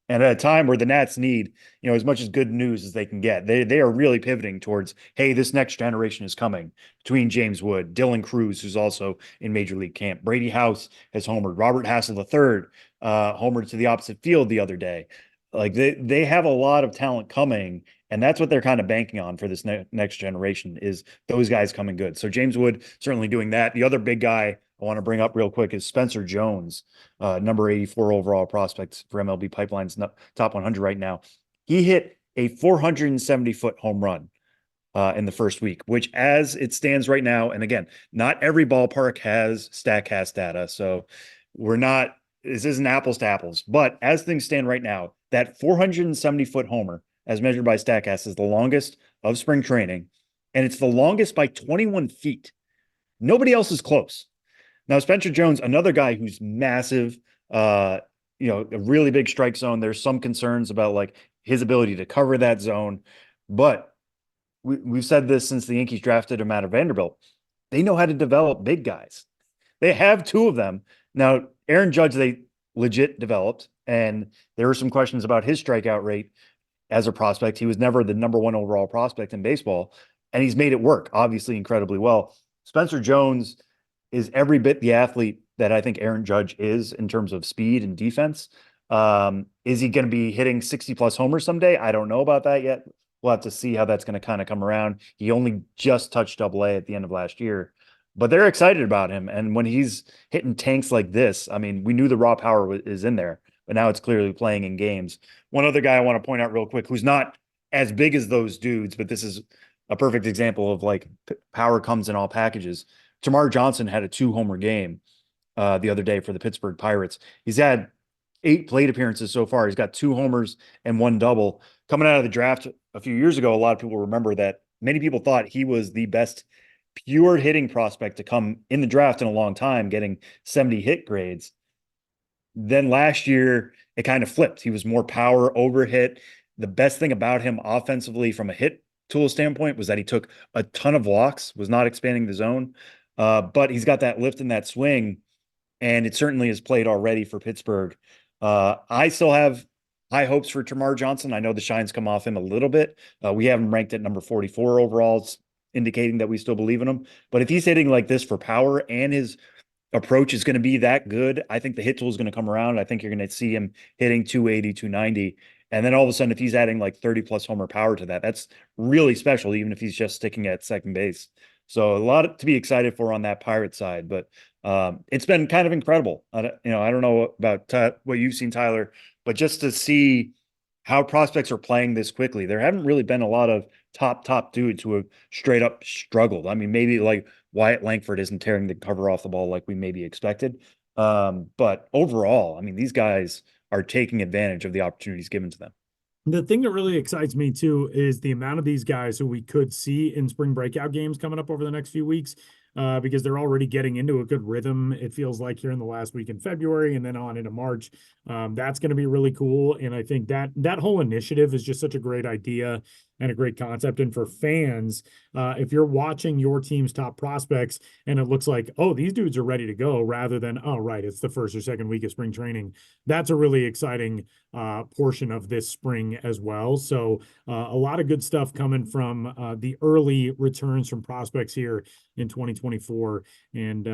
And at a time where the Nats need, as much as good news as they can get, they are really pivoting towards, hey, this next generation is coming between James Wood, Dylan Cruz, who's also in Major League camp. Brady House has homered. Robert Hassel III homered to the opposite field the other day. Like they have a lot of talent coming, and that's what they're kind of banking on for this next generation is those guys coming good. So James Wood certainly doing that. The other big guy I want to bring up real quick is Spencer Jones, number 84 overall prospect for MLB Pipeline's top 100 right now. He hit a 470-foot home run in the first week, which as it stands right now, and again, not every ballpark has Statcast data, so this isn't apples to apples, but as things stand right now, that 470-foot homer, as measured by Statcast, is the longest of spring training, and it's the longest by 21 feet. Nobody else is close. Now, Spencer Jones, another guy who's massive, a really big strike zone. There's some concerns about like his ability to cover that zone, but we've said this since the Yankees drafted him out of Vanderbilt. They know how to develop big guys. They have 2 of them. Now, Aaron Judge, they legit developed, and there were some questions about his strikeout rate as a prospect. He was never the number 1 overall prospect in baseball, and he's made it work, obviously, incredibly well. Spencer Jones is every bit the athlete that I think Aaron Judge is in terms of speed and defense. Is he going to be hitting 60-plus homers someday? I don't know about that yet. We'll have to see how that's going to kind of come around. He only just touched AA at the end of last year, but they're excited about him. And when he's hitting tanks like this, I mean, we knew the raw power is in there, but now it's clearly playing in games. One other guy I want to point out real quick, who's not as big as those dudes, but this is a perfect example of like power comes in all packages. Tamar Johnson had a 2-homer game the other day for the Pittsburgh Pirates. He's had 8 plate appearances so far. He's got 2 homers and 1 double. Coming out of the draft a few years ago, a lot of people remember that many people thought he was the best pure hitting prospect to come in the draft in a long time, getting 70 hit grades. Then last year, it kind of flipped. He was more power over hit. The best thing about him offensively from a hit tool standpoint was that he took a ton of walks, was not expanding the zone. But he's got that lift and that swing and it certainly has played already for Pittsburgh. I still have high hopes for Tamar Johnson. I know the shine's come off him a little bit. We have him ranked at number 44 overall. It's indicating that we still believe in him. But if he's hitting like this for power and his approach is going to be that good, I think the hit tool is going to come around. I think you're going to see him hitting 280, 290. And then all of a sudden, if he's adding like 30 plus homer power to that, that's really special, even if he's just sticking at second base. So a lot to be excited for on that Pirate side, but it's been kind of incredible. I don't know about what you've seen, Tyler, but just to see how prospects are playing this quickly, there haven't really been a lot of top dudes who have straight up struggled. I mean, maybe like Wyatt Langford isn't tearing the cover off the ball like we maybe expected. But overall, I mean, these guys are taking advantage of the opportunities given to them. The thing that really excites me too is the amount of these guys who we could see in spring breakout games coming up over the next few weeks, because they're already getting into a good rhythm. It feels like here in the last week in February and then on into March. That's going to be really cool. And I think that whole initiative is just such a great idea and a great concept. And for fans, if you're watching your team's top prospects and it looks like, oh, these dudes are ready to go, rather than, oh, right, it's the first or second week of spring training, that's a really exciting portion of this spring as well. So a lot of good stuff coming from the early returns from prospects here in 2024. And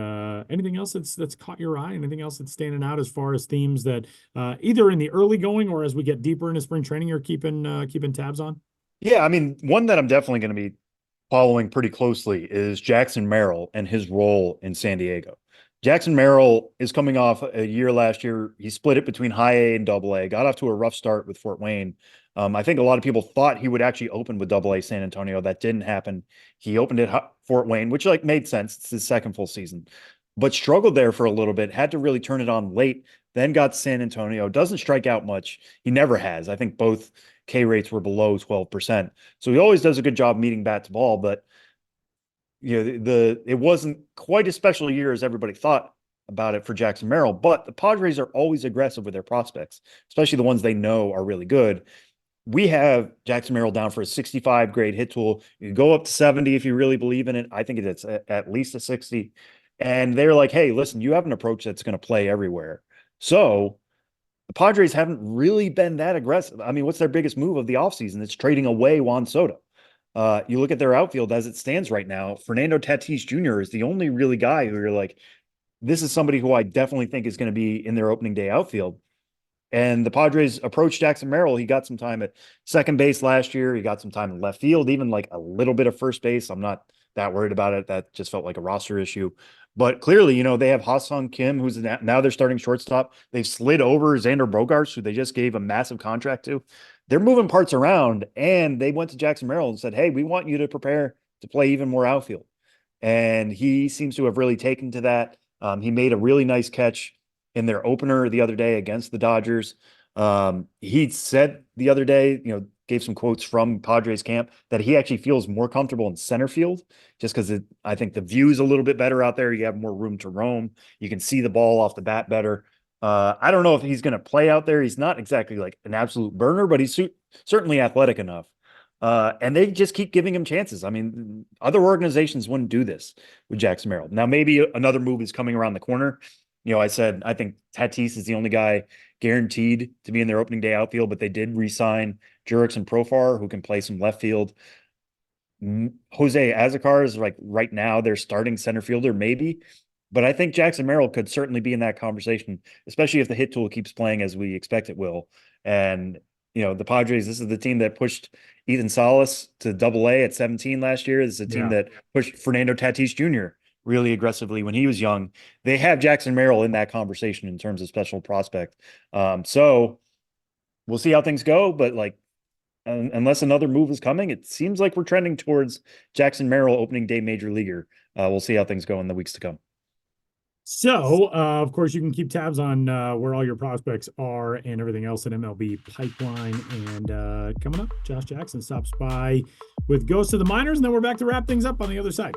anything else that's caught your eye? Anything else that's standing out as far as themes that either in the early going or as we get deeper into spring training you're keeping tabs on? Yeah, I mean, one that I'm definitely going to be following pretty closely is Jackson Merrill and his role in San Diego. Jackson Merrill is coming off a year last year. He split it between high A and double A, got off to a rough start with Fort Wayne. I think a lot of people thought he would actually open with double A San Antonio. That didn't happen. He opened at Fort Wayne, which like made sense. It's his second full season, but struggled there for a little bit, had to really turn it on late, then got to San Antonio. Doesn't strike out much. He never has. I think both K rates were below 12%. So he always does a good job meeting bat to ball, but it wasn't quite as special a year as everybody thought about it for Jackson Merrill. But the Padres are always aggressive with their prospects, especially the ones they know are really good. We have Jackson Merrill down for a 65 grade hit tool. You can go up to 70 if you really believe in it. I think it's at least a 60. And they're like, hey, listen, you have an approach that's going to play everywhere. So the Padres haven't really been that aggressive. I mean, what's their biggest move of the offseason? It's trading away Juan Soto. You look at their outfield as it stands right now, Fernando Tatis Jr. is the only really guy who you're like, this is somebody who I definitely think is going to be in their opening day outfield. And the Padres approached Jackson Merrill. He got some time at second base last year. He got some time in left field, even like a little bit of first base. I'm not that worried about it. That just felt like a roster issue. But clearly, they have Ha-Sung Kim, who's now they're starting shortstop. They've slid over Xander Bogaerts, who they just gave a massive contract to. They're moving parts around, and they went to Jackson Merrill and said, hey, we want you to prepare to play even more outfield. And he seems to have really taken to that. He made a really nice catch in their opener the other day against the Dodgers. He said the other day, gave some quotes from Padres camp that he actually feels more comfortable in center field just because I think the view's a little bit better out there. You have more room to roam. You can see the ball off the bat better. I don't know if he's going to play out there. He's not exactly like an absolute burner, but he's certainly athletic enough. And they just keep giving him chances. I mean, other organizations wouldn't do this with Jackson Merrill. Now, maybe another move is coming around the corner. I said, I think Tatis is the only guy guaranteed to be in their opening day outfield, but they did re-sign Jurickson and Profar, who can play some left field. Jose Azocar is like right now their starting center fielder, maybe. But I think Jackson Merrill could certainly be in that conversation, especially if the hit tool keeps playing as we expect it will. And, the Padres, this is the team that pushed Ethan Salas to double A at 17 last year. This is a team that pushed Fernando Tatis Jr. really aggressively when he was young. They have Jackson Merrill in that conversation in terms of special prospect. So we'll see how things go, but unless another move is coming, it seems like we're trending towards Jackson Merrill opening day major leaguer. We'll see how things go in the weeks to come. So, of course, you can keep tabs on where all your prospects are and everything else at MLB Pipeline. And coming up, Josh Jackson stops by with Ghosts of the Minors, and then we're back to wrap things up on the other side.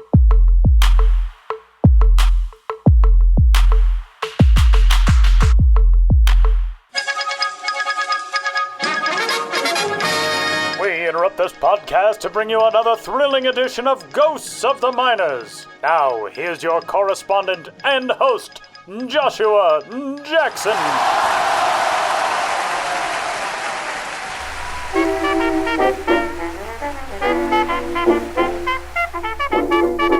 We interrupt this podcast to bring you another thrilling edition of Ghosts of the Minors. Now, here's your correspondent and host, Joshua Jackson.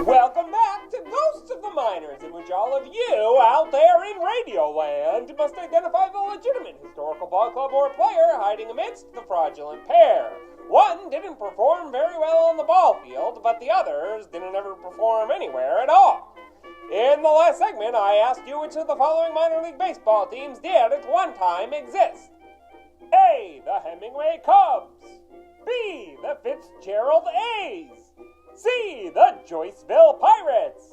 Welcome back to Ghosts of the Miners, in which all of you out there in Radioland must identify the legitimate historical ball club or player hiding amidst the fraudulent pair. One didn't perform very well on the ball field, but the others didn't ever perform anywhere at all. In the last segment, I asked you which of the following minor league baseball teams did at one time exist. A. The Hemingway Cubs. B. The Fitzgerald A's. C. The Joyceville Pirates.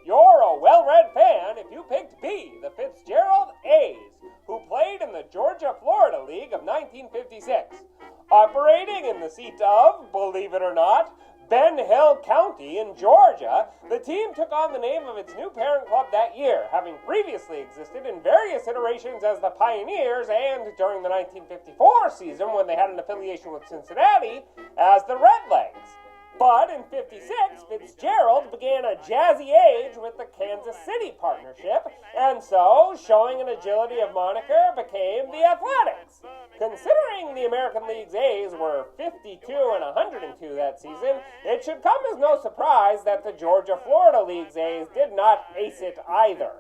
You're a well-read fan if you picked B. The Fitzgerald A's, who played in the Georgia-Florida League of 1956. Operating in the seat of, believe it or not, Ben Hill County in Georgia, the team took on the name of its new parent club that year, having previously existed in various iterations as the Pioneers and, during the 1954 season when they had an affiliation with Cincinnati, as the Redlegs. But in '56, Fitzgerald began a jazzy age with the Kansas City partnership, and so, showing an agility of moniker, became the Athletics. Considering the American League's A's were 52 and 102 that season, it should come as no surprise that the Georgia-Florida League's A's did not ace it either.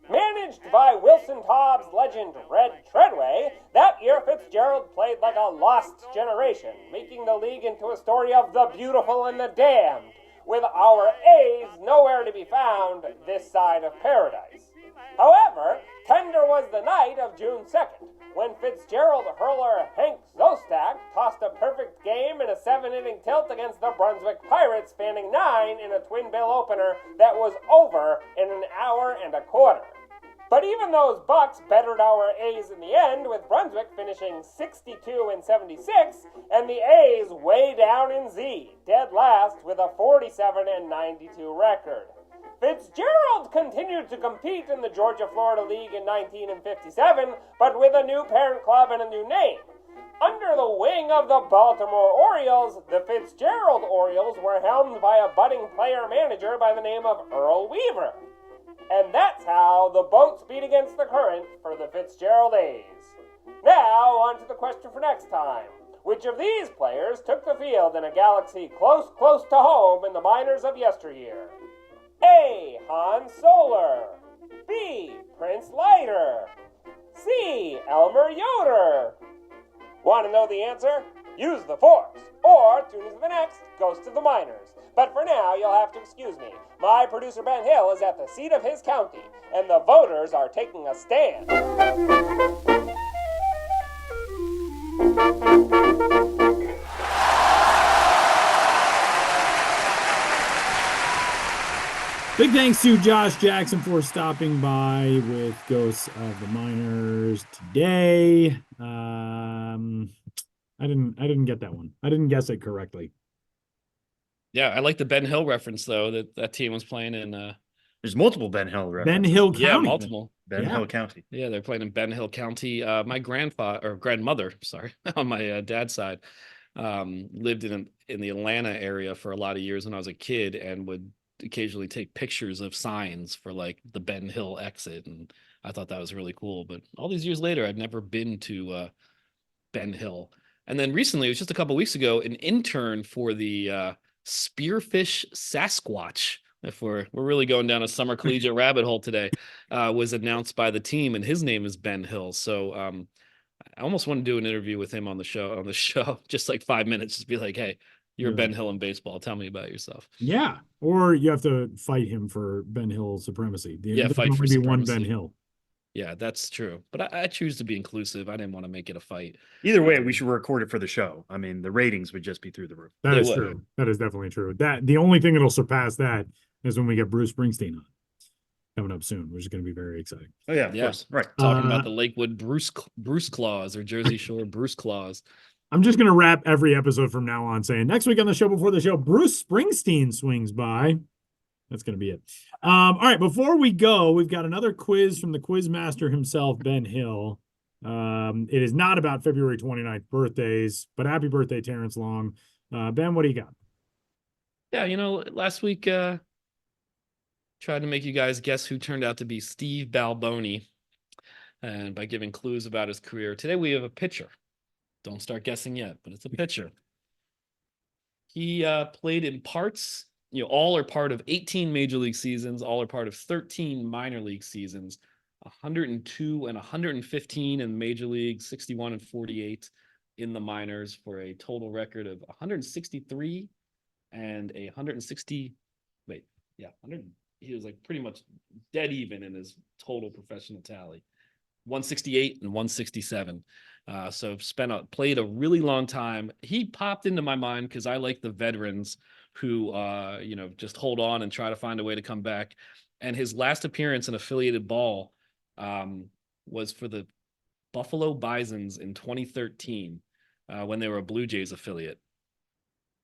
Managed by Wilson Tobbs legend Red Treadway, that year Fitzgerald played like a lost generation, making the league into a story of the beautiful and the damned, with our A's nowhere to be found this side of paradise. However, tender was the night of June 2nd, when Fitzgerald hurler Hank Zostak tossed a perfect game in a 7-inning tilt against the Brunswick Pirates, spanning 9 in a twin bill opener that was over in an hour and a quarter. But even those Bucks bettered our A's in the end, with Brunswick finishing 62 and 76, and the A's way down in Z, dead last with a 47 and 92 record. Fitzgerald continued to compete in the Georgia-Florida League in 1957, but with a new parent club and a new name. Under the wing of the Baltimore Orioles, the Fitzgerald Orioles were helmed by a budding player-manager by the name of Earl Weaver. And that's how the boats beat against the current for the Fitzgerald A's. Now, on to the question for next time. Which of these players took the field in a galaxy close to home in the minors of yesteryear? A. Han Soler. B. Prince Leiter. C. Elmer Yoder. Want to know the answer? Use the Force, or tune into the next Ghost of the Miners. But for now, you'll have to excuse me. My producer Ben Hill is at the seat of his county, and the voters are taking a stand. Big thanks to Josh Jackson for stopping by with Ghosts of the Miners today. I didn't get that one. I didn't guess it correctly. Yeah, I like the Ben Hill reference though. That team was playing in. There's multiple Ben Hill references. Ben Hill County. Yeah, multiple. Ben Hill County. Yeah, they're playing in Ben Hill County. My grandmother, on my dad's side, lived in the Atlanta area for a lot of years when I was a kid, and would occasionally take pictures of signs for like the Ben Hill exit, and I thought that was really cool. But all these years later, I'd never been to Ben Hill. And then recently, it was just a couple weeks ago, an intern for the Spearfish Sasquatch, if we're really going down a summer collegiate rabbit hole today, was announced by the team, and his name is Ben Hill. So I almost want to do an interview with him on the show, just like 5 minutes, just be like, hey, you're Ben Hill in baseball. Tell me about yourself. Yeah. Or you have to fight him for Ben Hill supremacy. Fight for supremacy. One Ben Hill. Yeah, that's true. But I choose to be inclusive. I didn't want to make it a fight. Either way, we should record it for the show. I mean, the ratings would just be through the roof. That is true. That is definitely true. The only thing that'll surpass that is when we get Bruce Springsteen on coming up soon, which is going to be very exciting. Oh yeah, of course. Right. Talking about the Lakewood Bruce Claws or Jersey Shore Bruce Claws. I'm just going to wrap every episode from now on saying next week on the show before the show, Bruce Springsteen swings by. That's going to be it. All right. Before we go, we've got another quiz from the quiz master himself, Ben Hill. It is not about February 29th birthdays, but happy birthday, Terrence Long. Ben, what do you got? Yeah, last week, tried to make you guys guess who turned out to be Steve Balboni, and by giving clues about his career. Today we have a pitcher. Don't start guessing yet, but it's a pitcher. He played in parts, all are part of 18 major league seasons, all are part of 13 minor league seasons, 102 and 115 in the major league, 61 and 48 in the minors, for a total record of 163 and a 160. Wait, yeah, 100. He was like pretty much dead even in his total professional tally. 168 and 167. So played a really long time. He popped into my mind because I like the veterans who just hold on and try to find a way to come back. And his last appearance in affiliated ball was for the Buffalo Bisons in 2013 when they were a Blue Jays affiliate.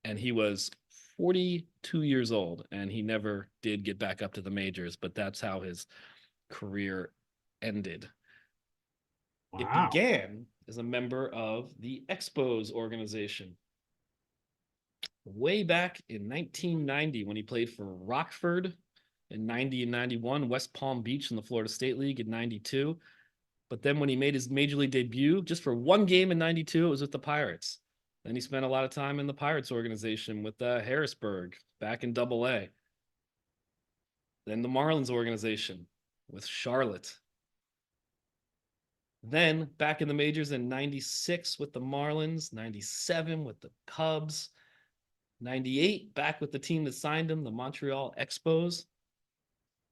And he was 42 years old, and he never did get back up to the majors, but that's how his career ended. Wow. It began as a member of the Expos organization. Way back in 1990, when he played for Rockford in 90 and 91, West Palm Beach in the Florida State League in 92. But then when he made his major league debut, just for one game in 92, it was with the Pirates. Then he spent a lot of time in the Pirates organization with Harrisburg back in Double-A. Then the Marlins organization with Charlotte. Then back in the majors in 96 with the Marlins, 97 with the Cubs, 98 back with the team that signed him, the Montreal Expos.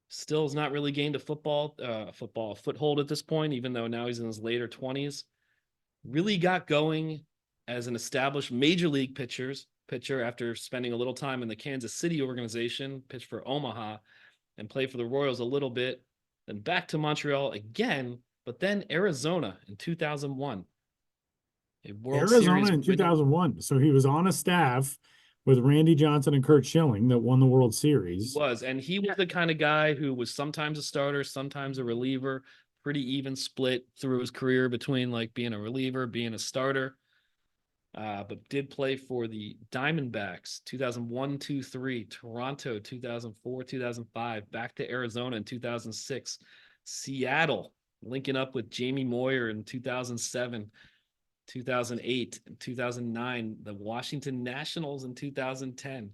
Still has not really gained a football foothold at this point, even though now he's in his later 20s. Really got going as an established major league pitcher after spending a little time in the Kansas City organization, pitched for Omaha, and played for the Royals a little bit, then back to Montreal again, but then Arizona in 2001. Arizona in 2001. So he was on a staff with Randy Johnson and Kurt Schilling that won the World Series. And he was the kind of guy who was sometimes a starter, sometimes a reliever, pretty even split through his career between like being a reliever, being a starter. But did play for the Diamondbacks 2001, 2, 3, Toronto 2004, 2005, back to Arizona in 2006, Seattle, linking up with Jamie Moyer in 2007, 2008, and 2009, the Washington Nationals in 2010.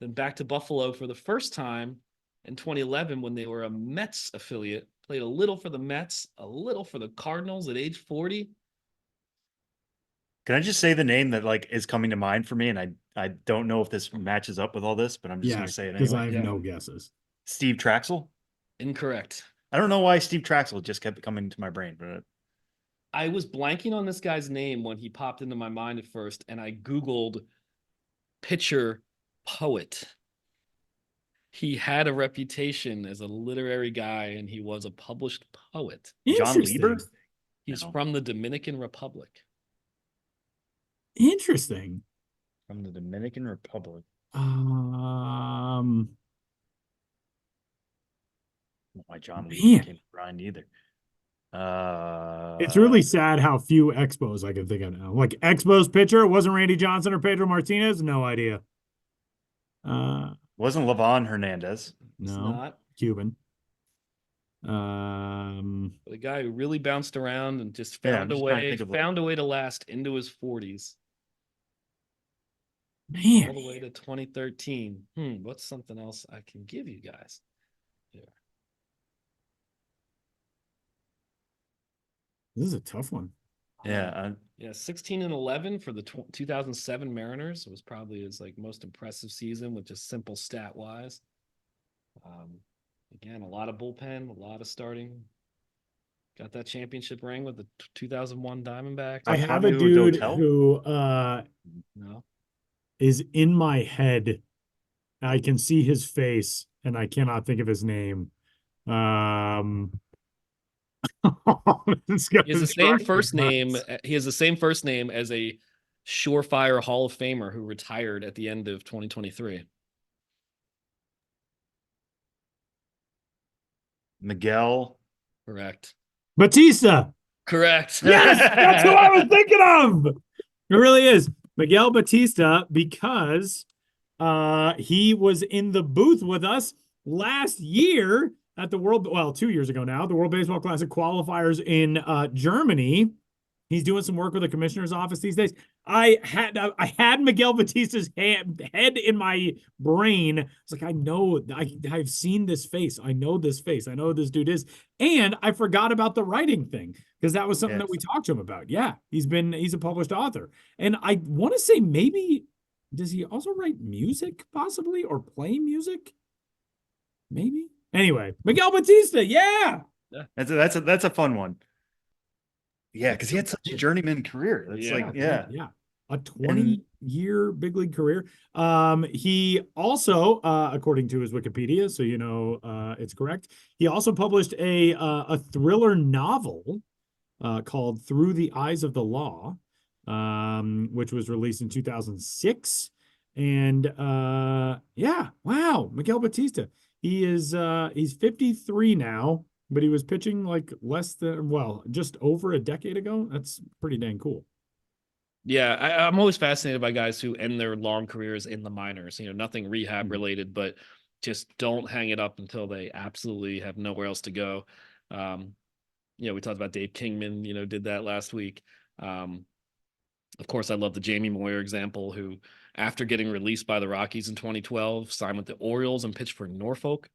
Then back to Buffalo for the first time in 2011 when they were a Mets affiliate, played a little for the Mets, a little for the Cardinals at age 40. Can I just say the name that like is coming to mind for me? And I don't know if this matches up with all this, but I'm just going to say it because anyway. I have no guesses. Steve Traxel? Incorrect. I don't know why Steve Traxel just kept coming to my brain, but I was blanking on this guy's name when he popped into my mind at first, and I Googled pitcher poet. He had a reputation as a literary guy, and he was a published poet. John Lieber? He's from the Dominican Republic. Interesting. From the Dominican Republic. Why John Lieber came to Brian either. It's really sad how few Expos I can think of now. Like Expos pitcher, it wasn't Randy Johnson or Pedro Martinez. No idea. Wasn't Levon Hernandez? No, not. Cuban. The guy who really bounced around and just found a way to last into his 40s. Man, all the way to 2013. What's something else I can give you guys here? This is a tough one. Yeah. 16 and 11 for the 2007 Mariners. It was probably his like most impressive season with just simple stat wise. Again, a lot of bullpen, a lot of starting. Got that championship ring with the 2001 Diamondbacks. I have a dude who is in my head. I can see his face and I cannot think of his name. He has the same first name. He has the same first name as a surefire Hall of Famer who retired at the end of 2023. Miguel. Correct. Batista. Correct. Yes, that's who I was thinking of. It really is Miguel Batista because he was in the booth with us last year at the 2 years ago now, the World Baseball Classic qualifiers in Germany. He's doing some work with the commissioner's office these days. I had Miguel Batista's head in my brain. It's like, I know, I've seen this face. I know this face. I know who this dude is. And I forgot about the writing thing because that was something that we talked to him about. Yeah, he's a published author. And I want to say maybe, does he also write music possibly or play music? Maybe. Anyway, Miguel Batista. Yeah. That's a fun one. Yeah, because he had such a journeyman career. It's a 20-year big league career. He also, according to his Wikipedia, so it's correct, he also published a thriller novel called Through the Eyes of the Law, which was released in 2006. And wow, Miguel Batista. He's 53 now. But he was pitching like just over a decade ago. That's pretty dang cool. Yeah, I'm always fascinated by guys who end their long careers in the minors. Nothing rehab related, but just don't hang it up until they absolutely have nowhere else to go. We talked about Dave Kingman, did that last week. Of course, I love the Jamie Moyer example, who after getting released by the Rockies in 2012, signed with the Orioles and pitched for Norfolk.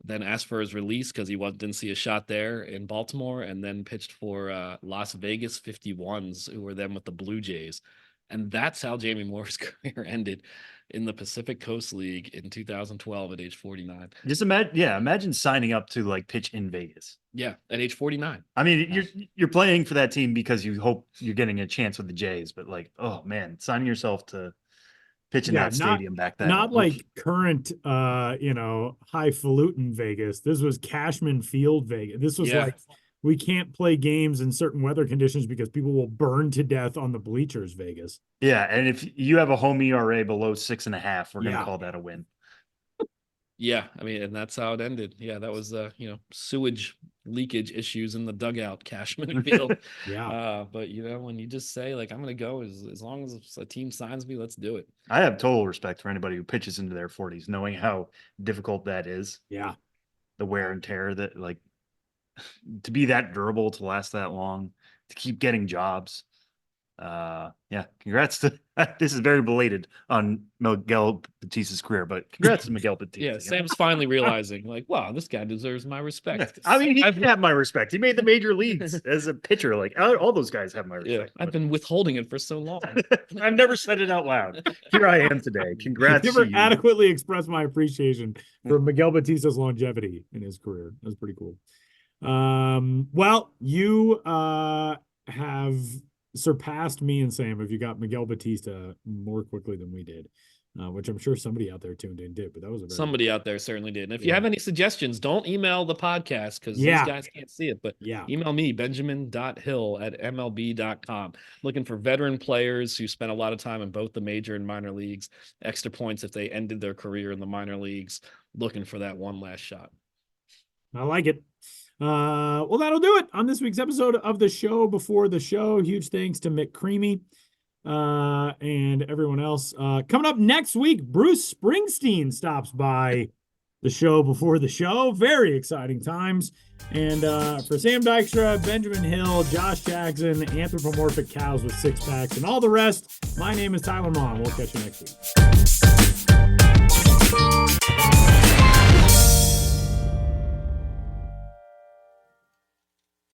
Then asked for his release because he didn't see a shot there in Baltimore, and then pitched for Las Vegas 51s, who were then with the Blue Jays. And that's how Jamie Moore's career ended in the Pacific Coast League in 2012 at age 49. Just imagine signing up to like pitch in Vegas. Yeah, at age 49. I mean, you're playing for that team because you hope you're getting a chance with the Jays, but like, oh man, signing yourself to pitch in that stadium back then. Not like current, highfalutin Vegas. This was Cashman Field Vegas. This was like, we can't play games in certain weather conditions because people will burn to death on the bleachers, Vegas. Yeah, and if you have a home ERA below 6.5, we're going to call that a win. Yeah, I mean, and that's how it ended. Yeah, that was sewage leakage issues in the dugout, Cashman Field. But when you just say like, I'm going to go as long as a team signs me, let's do it. I have total respect for anybody who pitches into their 40s, knowing how difficult that is. Yeah, the wear and tear that to be that durable, to last that long, to keep getting jobs. Congrats to this is very belated on Miguel Batista's career, but congrats to Miguel Batista. Yeah, Sam's finally realizing like, wow, this guy deserves my respect. I mean, he had my respect. He made the major leagues as a pitcher. Like all those guys have my respect. Yeah, I've been withholding it for so long. I've never said it out loud. Here I am today. Congrats. I've never adequately expressed my appreciation for Miguel Batista's longevity in his career. That's pretty cool. Well, you have surpassed me and Sam if you got Miguel Batista more quickly than we did, which I'm sure somebody out there tuned in did, but that was somebody out there certainly did. And if you have any suggestions, don't email the podcast because these guys can't see it, but email me, benjamin.hill@mlb.com. Looking for veteran players who spent a lot of time in both the major and minor leagues, extra points if they ended their career in the minor leagues, looking for that one last shot. I like it. Well, that'll do it on this week's episode of the Show Before the Show. Huge thanks to Mick Creamy and everyone else. Coming up next week, Bruce Springsteen stops by the Show Before the Show. Very exciting times. And for Sam Dykstra, Benjamin Hill, Josh Jackson, anthropomorphic cows with six packs, and all the rest, my name is Tyler Maughan. We'll catch you next week.